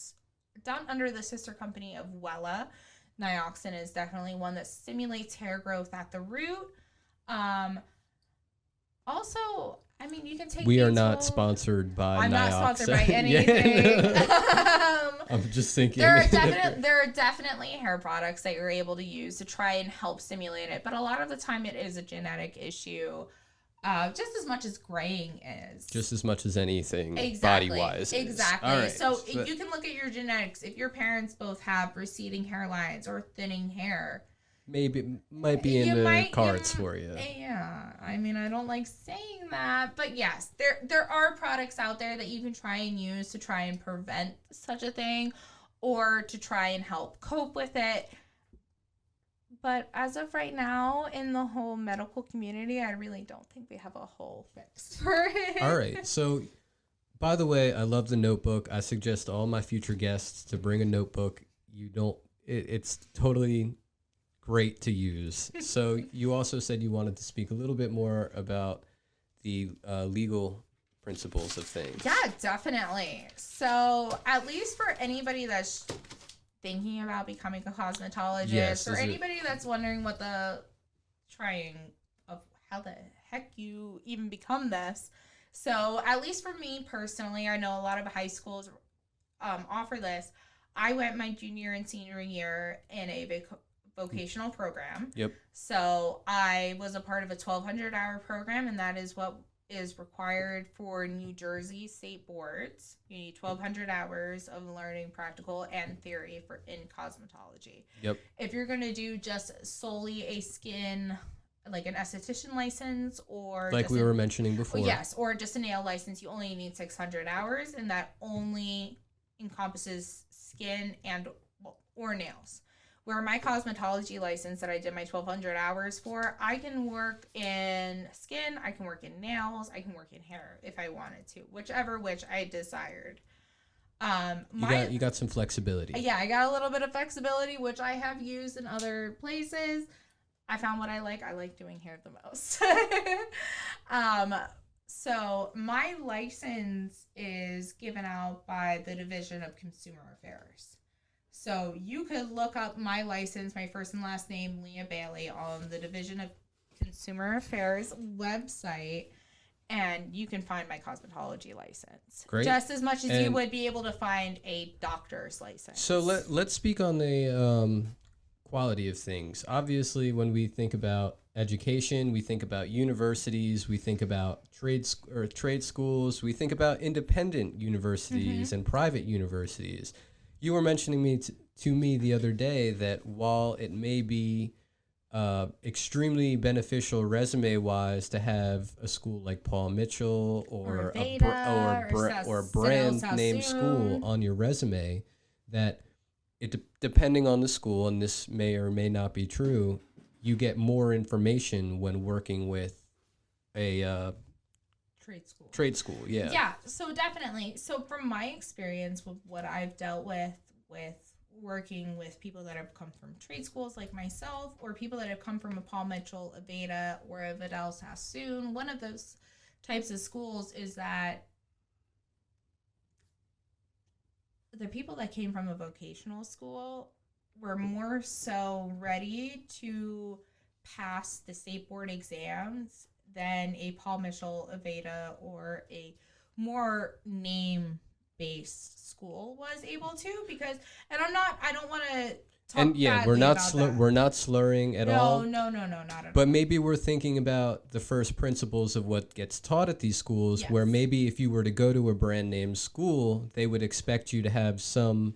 done under the sister company of Wella. Nioxin is definitely one that stimulates hair growth at the root. Also, I mean, you can take. We are not sponsored by I'm Nioxin. not sponsored by anything. I'm just thinking. There are definitely hair products that you're able to use to try and help stimulate it, but a lot of the time it is a genetic issue. Just as much as graying is. Just as much as anything body-wise. Exactly. All right. So you can look at your genetics. If your parents both have receding hairlines or thinning hair, maybe might be in the cards for you. Yeah. I mean, I don't like saying that, but yes, there are products out there that you can try and use to try and prevent such a thing or to try and help cope with it. But as of right now, in the whole medical community, I really don't think we have a whole fix for it. All right. So, by the way, I love the notebook. I suggest all my future guests to bring a notebook. It's totally great to use. So, you also said you wanted to speak a little bit more about the legal principles of things. Yeah, definitely. So, at least for anybody that's thinking about becoming a cosmetologist, or anybody that's wondering what how the heck you even become this. So at least for me personally, I know a lot of high schools offer this. I went my junior and senior year in a vocational program. Yep. So I was a part of a 1,200-hour program, and that is what is required for New Jersey state boards. You need 1,200 hours of learning practical and theory in cosmetology. Yep. If you're going to do just solely a skin, like an esthetician license, or like we were mentioning before. Yes, or just a nail license, you only need 600 hours, and that only encompasses skin or nails. Where my cosmetology license that I did my 1,200 hours for, I can work in skin, I can work in nails, I can work in hair if I wanted to, which I desired. You got some flexibility. Yeah, I got a little bit of flexibility, which I have used in other places. I found what I like. I like doing hair the most. So my license is given out by the Division of Consumer Affairs. So you could look up my license, my first and last name, Lea Bailey, on the Division of Consumer Affairs website, and you can find my cosmetology license. Great. Just as much as you would be able to find a doctor's license. So let's speak on the quality of things. Obviously, when we think about education, we think about universities, we think about trade schools, we think about independent universities and private universities. You were mentioning to me the other day that while it may be extremely beneficial resume-wise to have a school like Paul Mitchell or a brand name school on your resume, that depending on the school, and this may or may not be true, you get more information when working with a trade school. Yeah, so definitely. So from my experience with what I've dealt with working with people that have come from trade schools like myself, or people that have come from a Paul Mitchell, a Beta, or a Vidal Sassoon, one of those types of schools, is that the people that came from a vocational school were more so ready to pass the state board exams than a Paul Mitchell, a Beta, or a more name-based school was able to. Because, and I don't want to talk and yeah, we're not slurring at all. No, not at all. But maybe we're thinking about the first principles of what gets taught at these schools, Yes. where maybe if you were to go to a brand name school, they would expect you to have some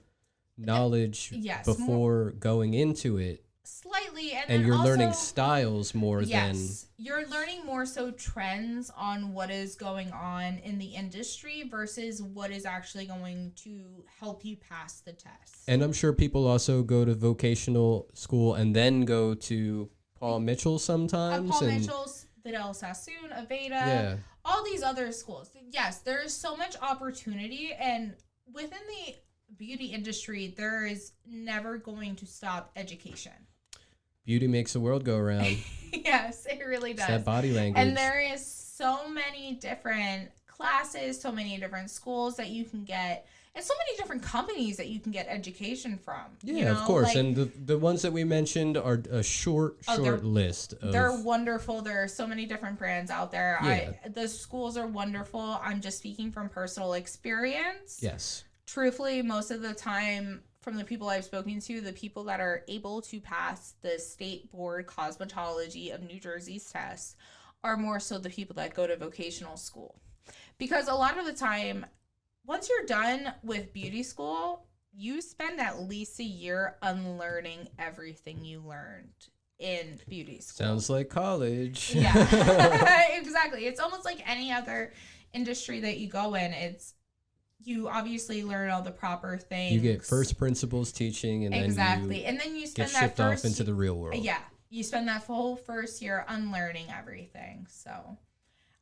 knowledge before going into it. Slightly, and you're also learning styles more than... You're learning more so trends on what is going on in the industry versus what is actually going to help you pass the test. And I'm sure people also go to vocational school and then go to Paul Mitchell sometimes. Paul Mitchell's, Vidal Sassoon, Aveda, all these other schools. Yes, there is so much opportunity, and within the beauty industry, there is never going to stop education. Beauty makes the world go around. Yes, it really does. It's that body language. And there is so many different classes, so many different schools that you can get, and so many different companies that you can get education from. Yeah, of course. Like, and the ones that we mentioned are a short list. They're wonderful. There are so many different brands out there. Yeah. The schools are wonderful. I'm just speaking from personal experience. Yes. Truthfully, most of the time, from the people I've spoken to, the people that are able to pass the State Board Cosmetology of New Jersey's test are more so the people that go to vocational school. Because a lot of the time, once you're done with beauty school, you spend at least a year unlearning everything you learned in beauty school. Sounds like college. Yeah, exactly. It's almost like any other industry that you go in. You obviously learn all the proper things. You get first principles teaching, and then you spend that shipped off into the real world. Yeah, you spend that full first year unlearning everything. So,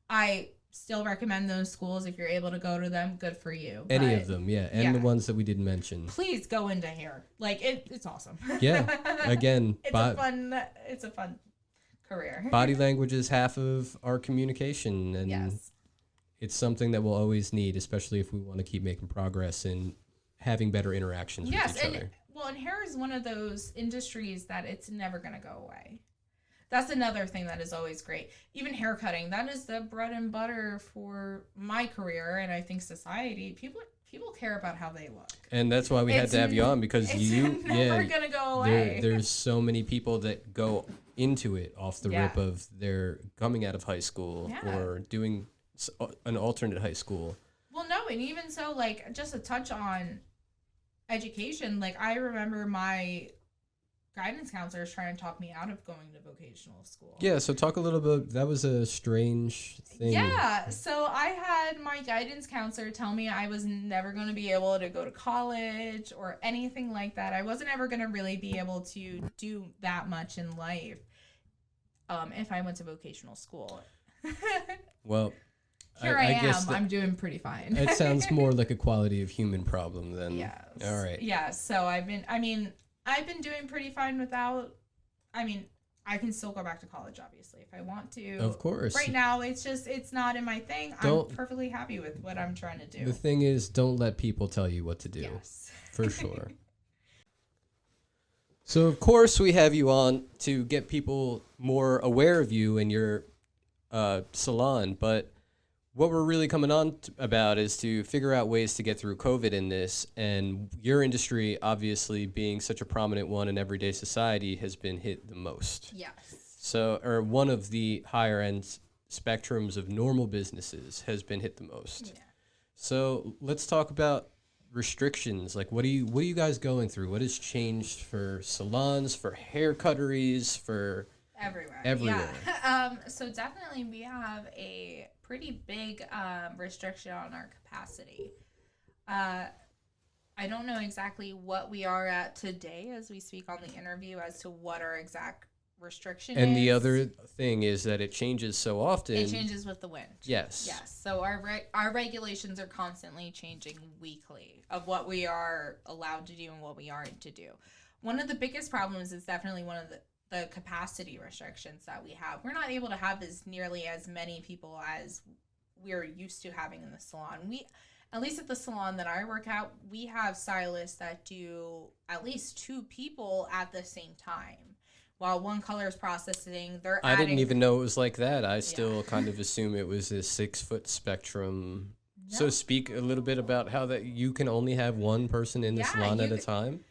I still recommend those schools if you're able to go to them. Good for you. Any of them, yeah, and the ones that we didn't mention. Please go into hair. Like it's awesome. Yeah, again, it's a fun career. Body language is half of our communication, and yes. It's something that we'll always need, especially if we want to keep making progress and having better interactions with each other. Well, and hair is one of those industries that it's never going to go away. That's another thing that is always great. Even hair cutting, that is the bread and butter for my career, and I think society. People care about how they look. And that's why we had to have you on, because it's never going to go away. There's so many people that go into it off the rip of their coming out of high school or doing an alternate high school. Well, no, and even so, like, just a touch on education, like, I remember my guidance counselors trying to talk me out of going to vocational school. Yeah, so talk a little bit, that was a strange thing. Yeah, so I had my guidance counselor tell me I was never going to be able to go to college or anything like that. I wasn't ever going to really be able to do that much in life if I went to vocational school. Well, Here I am. I'm doing pretty fine. It sounds more like a quality of human problem than... Yes. All right. Yeah, so I've been doing pretty fine without... I can still go back to college, obviously, if I want to. Of course. Right now, it's not in my thing. I'm perfectly happy with what I'm trying to do. The thing is, don't let people tell you what to do. Yes. For sure. So, of course, we have you on to get people more aware of you and your salon, but what we're really coming on about is to figure out ways to get through COVID in this. And your industry, obviously being such a prominent one in everyday society, has been hit the most. Yes. So, or one of the higher end spectrums of normal businesses has been hit the most. Yeah. So let's talk about restrictions. Like, what are you guys going through? What has changed for salons, for hair cutteries, for Everywhere. everywhere? So definitely we have a pretty big restriction on our capacity. I don't know exactly what we are at today as we speak on the interview as to what our exact restriction And is. the other thing is that it changes so often. It changes with the wind. Yes. Yes. So our regulations are constantly changing weekly of what we are allowed to do and what we aren't to do. One of the biggest problems is definitely one of the capacity restrictions that we have. We're not able to have nearly as many people as we're used to having in the salon. At least at the salon that I work at, we have stylists that do at least 2 people at the same time. While one color is processing, I didn't even know it was like that. I still kind of assume it was a 6-foot spectrum. No. So speak a little bit about how that you can only have one person in the salon at a time.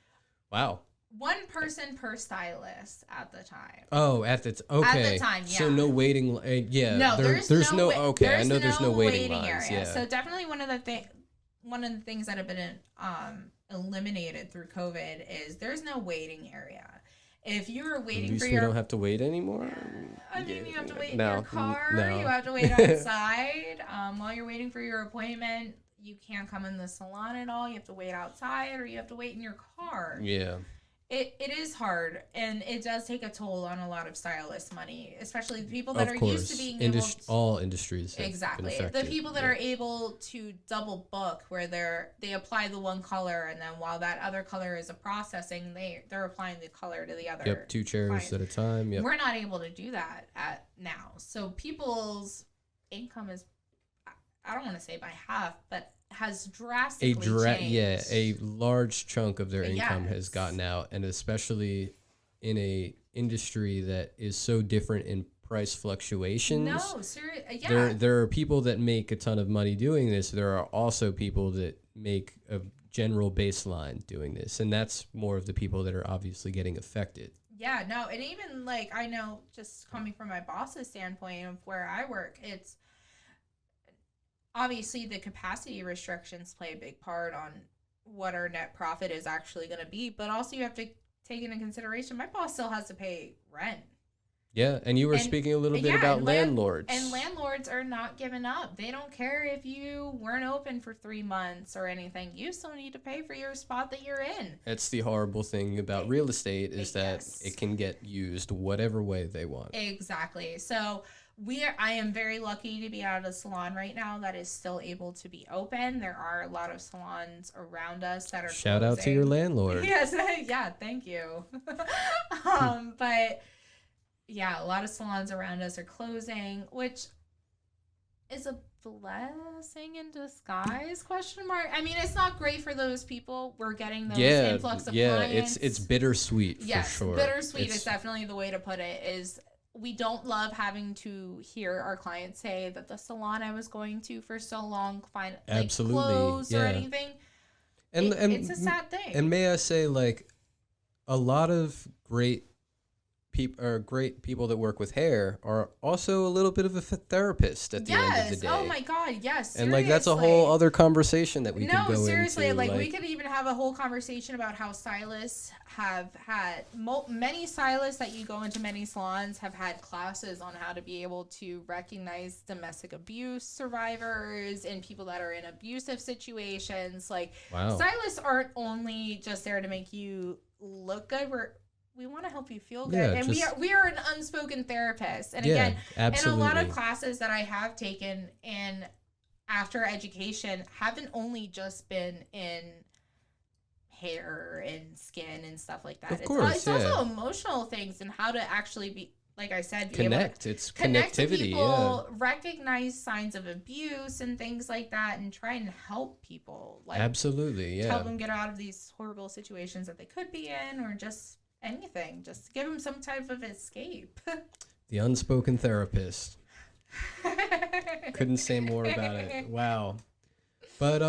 Wow. One person per stylist at the time. Oh, okay. At the time, yeah. So no waiting. Yeah. No, there's no. Okay, I know there's no waiting lines. Area. Yeah. So definitely one of the things that have been eliminated through COVID is there's no waiting area. If you're waiting for we don't have to wait anymore. I mean, you have to wait in your car. No. You have to wait outside. While you're waiting for your appointment, you can't come in the salon at all. You have to wait outside, or you have to wait in your car. Yeah. It is hard, and it does take a toll on a lot of stylists' money, especially the people that are used to being able to... all industries have exactly. been affected. The people that are able to double book, where they apply the one color, and then while that other color is processing, they're applying the color to the other. Yep, 2 chairs client. at a time. Yep. We're not able to do that now. So people's income is, I don't want to say by half, but has drastically changed. Yeah, a large chunk of their income has gotten out, and especially in a industry that is so different in price fluctuations. No, seriously, yeah. There are people that make a ton of money doing this. There are also people that make a general baseline doing this, and that's more of the people that are obviously getting affected. Yeah, no, and even like I know, just coming from my boss's standpoint of where I work, it's obviously the capacity restrictions play a big part on what our net profit is actually going to be, but also you have to take into consideration my boss still has to pay rent. Yeah, and you were speaking a little bit about landlords. And landlords are not giving up. They don't care if you weren't open for 3 months or anything. You still need to pay for your spot that you're in. That's the horrible thing about real estate is that it can get used whatever way they want. Exactly. So I am very lucky to be out of a salon right now that is still able to be open. There are a lot of salons around us that are Shout closing. out to your landlord. Yes, yeah, thank you. But yeah, a lot of salons around us are closing, which is a blessing in disguise, ? I mean, it's not great for those people. We're getting those influx of clients. It's bittersweet for sure. Bittersweet is definitely the way to put it. Is we don't love having to hear our clients say that the salon I was going to for so long closed or anything. And it's a sad thing. And may I say, like, a lot of great people that work with hair are also a little bit of a therapist at the end of the day. Oh my God, yes. And like that's a whole other conversation that we could go into. No, seriously, like we could even have a whole conversation about how stylists have had many stylists that you go into many salons have had classes on how to be able to recognize domestic abuse survivors and people that are in abusive situations. Like stylists aren't only just there to make you look good. We want to help you feel good. And we are an unspoken therapist. And again, absolutely. in a lot of classes that I have taken in after education haven't only just been in hair and skin and stuff like that. Of course, it's also emotional things and how to actually be, like I said, connect. It's connectivity. People, recognize signs of abuse and things like that, and try and help people. Like, absolutely, yeah. Help them get out of these horrible situations that they could be in, or just anything, just to give them some type of escape. The unspoken therapist. Couldn't say more about it. Wow. But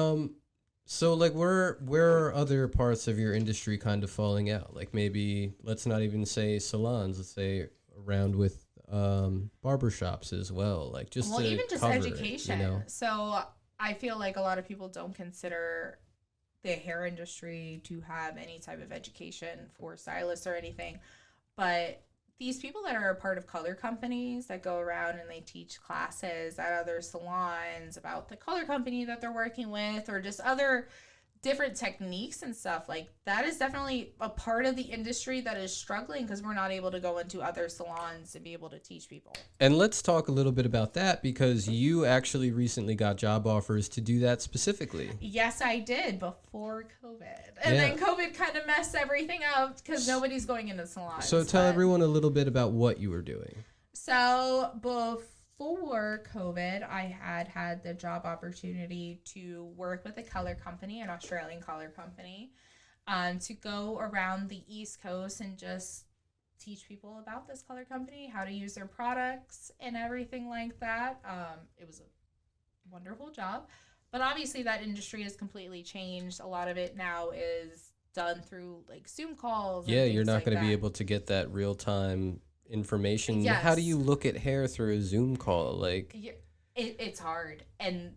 so like where are other parts of your industry kind of falling out? Like maybe let's not even say salons, let's say around with barbershops as well. Like just Well, to even just cover education. it, you know? So I feel like a lot of people don't consider the hair industry to have any type of education for stylists or anything. But these people that are a part of color companies that go around and they teach classes at other salons about the color company that they're working with or just other different techniques and stuff, like that is definitely a part of the industry that is struggling because we're not able to go into other salons and be able to teach people. And let's talk a little bit about that because you actually recently got job offers to do that specifically. Yes, I did before COVID. And then COVID kind of messed everything up because nobody's going into salons. So tell everyone a little bit about what you were doing. So before COVID, I had the job opportunity to work with a color company, an Australian color company, to go around the East Coast and just teach people about this color company, how to use their products and everything like that. It was a wonderful job. But obviously that industry has completely changed. A lot of it now is done through like Zoom calls. Yeah, you're not going to be able to get that real-time information. Yes. How do you look at hair through a Zoom call? Like it's hard, and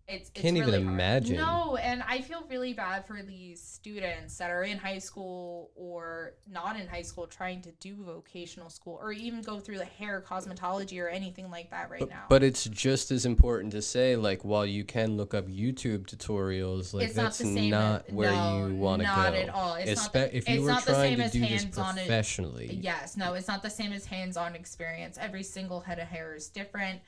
it's can't really even imagine. No, and I feel really bad for these students that are in high school or not in high school trying to do vocational school or even go through the hair cosmetology or anything like that now. But it's just as important to say, like, while you can look up YouTube tutorials, like that's not where you want to go. Not at all. If you were trying to do this professionally. Yes, no, it's not the same as hands-on experience. Every single head of hair is different.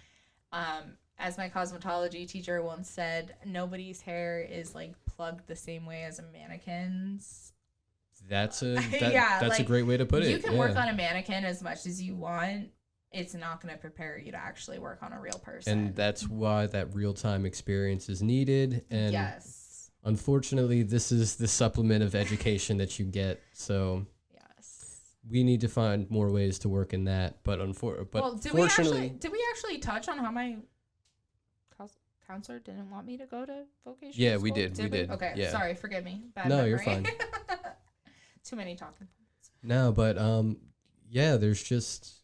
As my cosmetology teacher once said, nobody's hair is like plugged the same way as a mannequin's. That's a great way to put it. You can work on a mannequin as much as you want. It's not going to prepare you to actually work on a real person. And that's why that real-time experience is needed. And yes, unfortunately, this is the supplement of education that you get. So yes, we need to find more ways to work in that. But fortunately, did we actually touch on how my counselor didn't want me to go to vocational school? We did. Okay, yeah. Sorry, forgive me. Bad no, memory. You're fine. Too many talking points. No, but yeah, there's just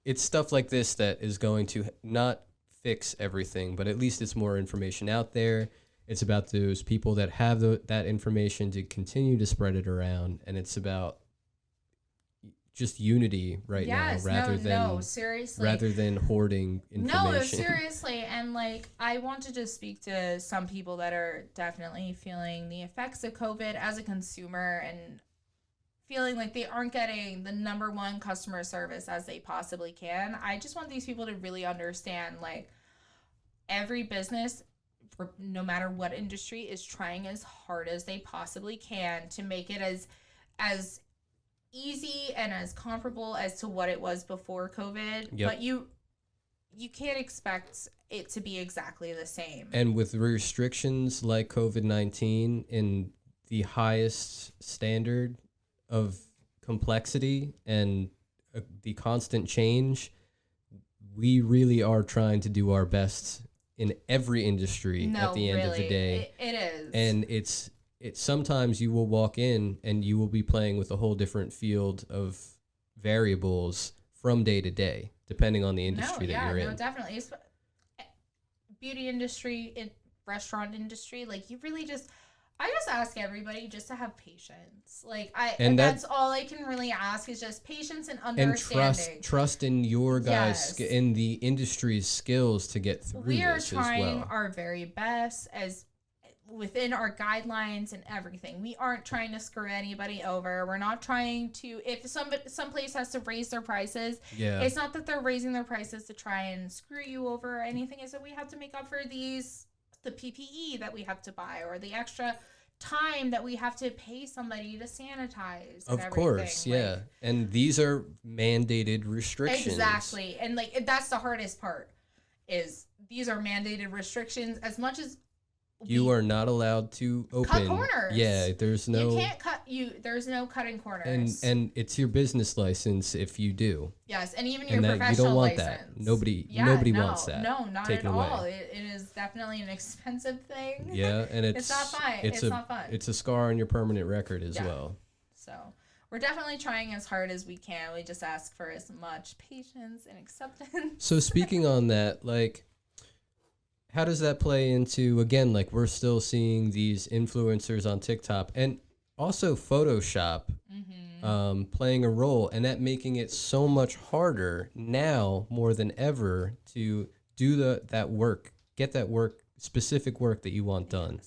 it's stuff like this that is going to not fix everything, but at least it's more information out there. It's about those people that have that information to continue to spread it around, and it's about just unity now seriously, rather than hoarding information. No, seriously. And like I want to just speak to some people that are definitely feeling the effects of COVID as a consumer and feeling like they aren't getting the number one customer service as they possibly can. I just want these people to really understand, like, every business, no matter what industry, is trying as hard as they possibly can to make it as easy and as comparable as to what it was before COVID. Yep. But you can't expect it to be exactly the same. And with restrictions like COVID-19 in the highest standard of complexity and the constant change, we really are trying to do our best in every industry at the end of the day. It is. And it's sometimes you will walk in and you will be playing with a whole different field of variables from day to day, depending on the industry that you're in. No, definitely. It's beauty industry, restaurant industry, like I just ask everybody just to have patience. Like that's all I can really ask is just patience and understanding. And trust in your guys, in the industry's skills to get through this as well. We are trying our very best as within our guidelines and everything. We aren't trying to screw anybody over. We're not trying to, if some place has to raise their prices, it's not that they're raising their prices to try and screw you over or anything. Is that we have to make up for the PPE that we have to buy or the extra time that we have to pay somebody to sanitize. Of course, yeah. And these are mandated restrictions. Exactly. And like that's the hardest part is these are mandated restrictions. As much as You are not allowed to open. Cut corners. Yeah, there's no. You can't cut. There's no cutting corners. And it's your business license if you do. Yes, and even And your that professional you don't want license. that. Nobody wants that. No, not taken at away. all. It is definitely an expensive thing. Yeah, and it's not fun. It's not fun. It's a scar on your permanent record as well. So we're definitely trying as hard as we can. We just ask for as much patience and acceptance. So speaking on that, like, how does that play into, again, like, we're still seeing these influencers on TikTok and also Photoshop playing a role, and that making it so much harder now more than ever to do that work, get that specific work that you want done.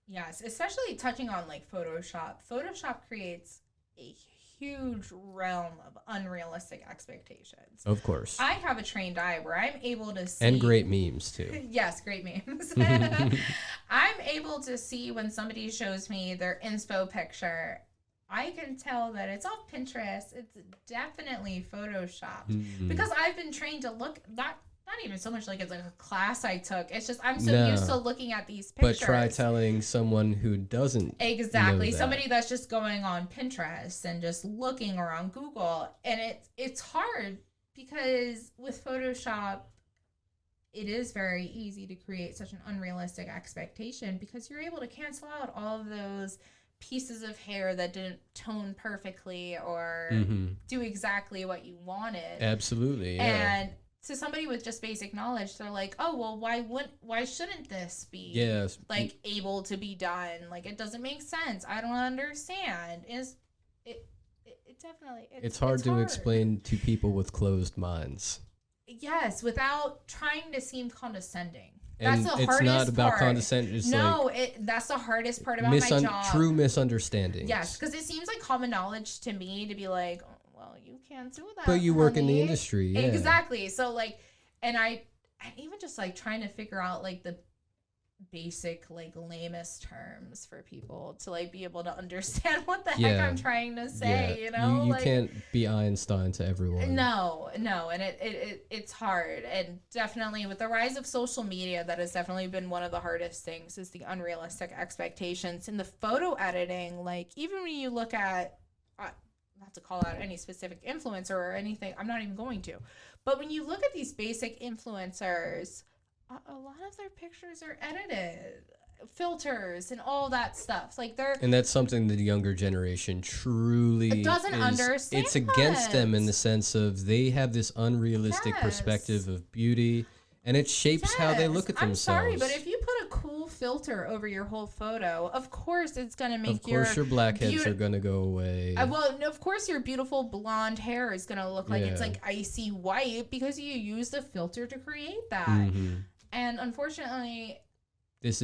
Yes, especially touching on like Photoshop. Photoshop creates a huge realm of unrealistic expectations. Of course. I have a trained eye where I'm able to see... And great memes, too. Yes, great memes. I'm able to see when somebody shows me their inspo picture, I can tell that it's off Pinterest. It's definitely Photoshopped. Because I've been trained to look... Not even so much like it's like a class I took. It's just I'm so used to looking at these pictures. But try telling someone who doesn't exactly know that. Somebody that's just going on Pinterest and just looking, or on Google, and it's hard because with Photoshop it is very easy to create such an unrealistic expectation because you're able to cancel out all of those pieces of hair that didn't tone perfectly or do exactly what you wanted. Absolutely, yeah. And to somebody with just basic knowledge, they're like, oh, well, why shouldn't this be like able to be done? Like, it doesn't make sense. I don't understand. It definitely, it's hard to explain to people with closed minds. Yes, without trying to seem condescending. And that's the it's hardest not about part. condescension. It's that's the hardest part about my job. True misunderstandings. Yes, because it seems like common knowledge to me to be like, well, you can't do that. But you work in the industry, yeah. Exactly. So like, and I even just like trying to figure out like the basic like lamest terms for people to like be able to understand what the heck I'm trying to say. You know, you can't be Einstein to everyone. No, and it's hard, and definitely with the rise of social media, that has definitely been one of the hardest things is the unrealistic expectations in the photo editing. Like even when you look at not to call out any specific influencer or anything, I'm not even going to. But when you look at these basic influencers, a lot of their pictures are edited, filters and all that stuff. Like and that's something the younger generation truly doesn't understand. It's against them in the sense of they have this unrealistic perspective of beauty, and it shapes how they look at themselves. I'm sorry, but if you put a cool filter over your whole photo, of course it's going to make your blackheads are going to go away. Well, of course your beautiful blonde hair is going to look like it's like icy white because you use the filter to create that. And unfortunately, it's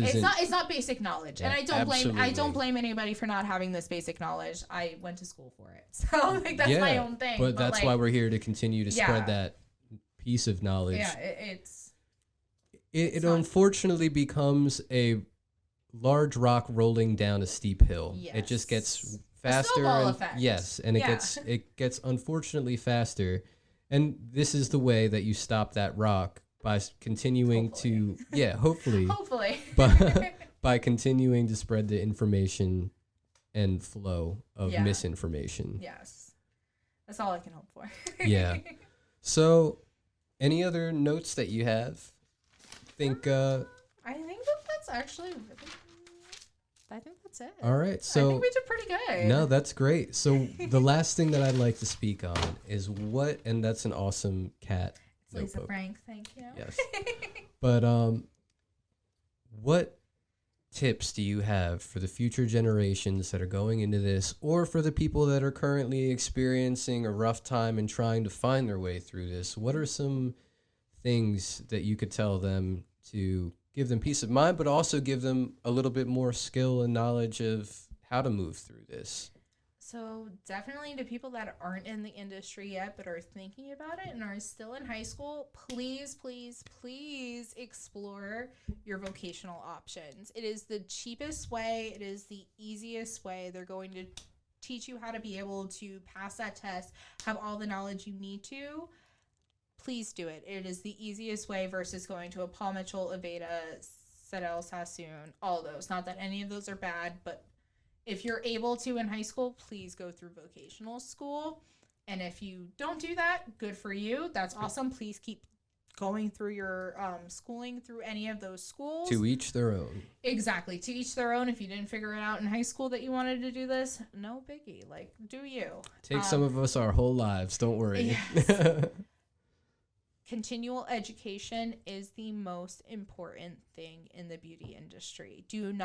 not basic knowledge. And I don't blame anybody for not having this basic knowledge. I went to school for it. So like that's my own thing. But that's why we're here to continue to spread that piece of knowledge. Yeah, it unfortunately becomes a large rock rolling down a steep hill. Yes. It just gets faster. And it gets unfortunately faster. And this is the way that you stop that rock by continuing hopefully by continuing to spread the information and flow of misinformation. Yes. That's all I can hope for. Yeah. So, any other notes that you have? I think that's actually I think that's it. All right. So I think we did pretty good. No, that's great. So the last thing that I'd like to speak on is and that's an awesome cat. It's Lisa Frank, thank you. Yes. But what tips do you have for the future generations that are going into this, or for the people that are currently experiencing a rough time and trying to find their way through this? What are some things that you could tell them to give them peace of mind, but also give them a little bit more skill and knowledge of how to move through this? So definitely to people that aren't in the industry yet but are thinking about it and are still in high school, please, please, please explore your vocational options. It is the cheapest way. It is the easiest way. They're going to teach you how to be able to pass that test, have all the knowledge you need to. Please do it. It is the easiest way versus going to a Paul Mitchell, Aveda, Sedell, Sassoon, all those. Not that any of those are bad, but if you're able to in high school, please go through vocational school. And if you don't do that, good for you. That's awesome. Please keep going through your schooling through any of those schools. To each their own. Exactly. To each their own. If you didn't figure it out in high school that you wanted to do this, no biggie. Like, do you. Take some of us our whole lives. Don't worry. Yes. Continual education is the most important thing in the beauty industry. Don't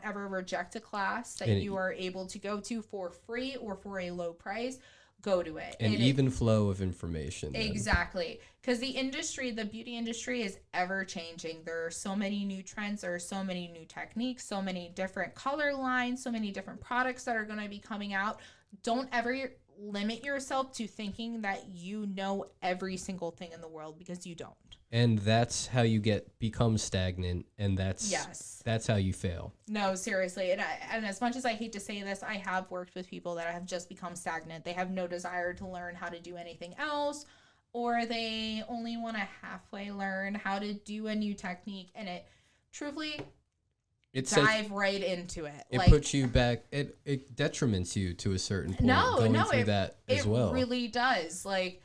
ever reject a class that you are able to go to for free or for a low price. Go to it. An even flow of information. Exactly. Because the beauty industry is ever changing. There are so many new trends. There are so many new techniques, so many different color lines, so many different products that are going to be coming out. Don't ever limit yourself to thinking that you know every single thing in the world, because you don't. And that's how you become stagnant, and that's how you fail. No, seriously. And as much as I hate to say this, I have worked with people that have just become stagnant. They have no desire to learn how to do anything else, or they only want to halfway learn how to do a new technique, and it truthfully dive right into it. It puts you back. It detriments you to a certain point. It really does. Like,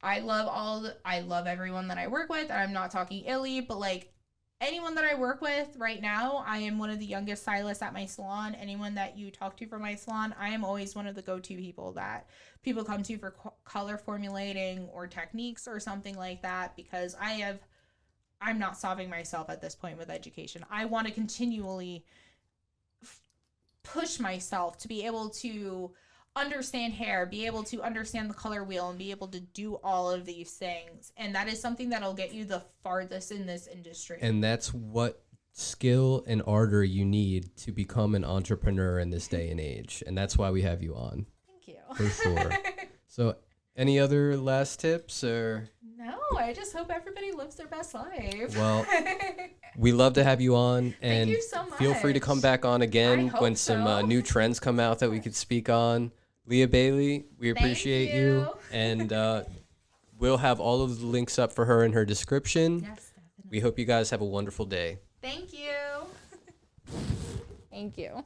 I love everyone that I work with. I'm not talking illy, but like anyone that I work with right now, I am one of the youngest stylists at my salon. Anyone that you talk to from my salon, I am always one of the go-to people that people come to for color formulating or techniques or something like that, because I'm not stopping myself at this point with education. I want to continually push myself to be able to understand hair, be able to understand the color wheel, and be able to do all of these things. And that is something that'll get you the farthest in this industry. And that's what skill and ardor you need to become an entrepreneur in this day and age. And that's why we have you on. Thank you. For sure. So any other last tips or... No, I just hope everybody lives their best life. Well, we love to have you on, and thank you so much. Feel free to come back on again when some new trends come out that we could speak on. Lea Bailey, we appreciate you. And we'll have all of the links up for her in her description. Yes, definitely. We hope you guys have a wonderful day. Thank you. Thank you.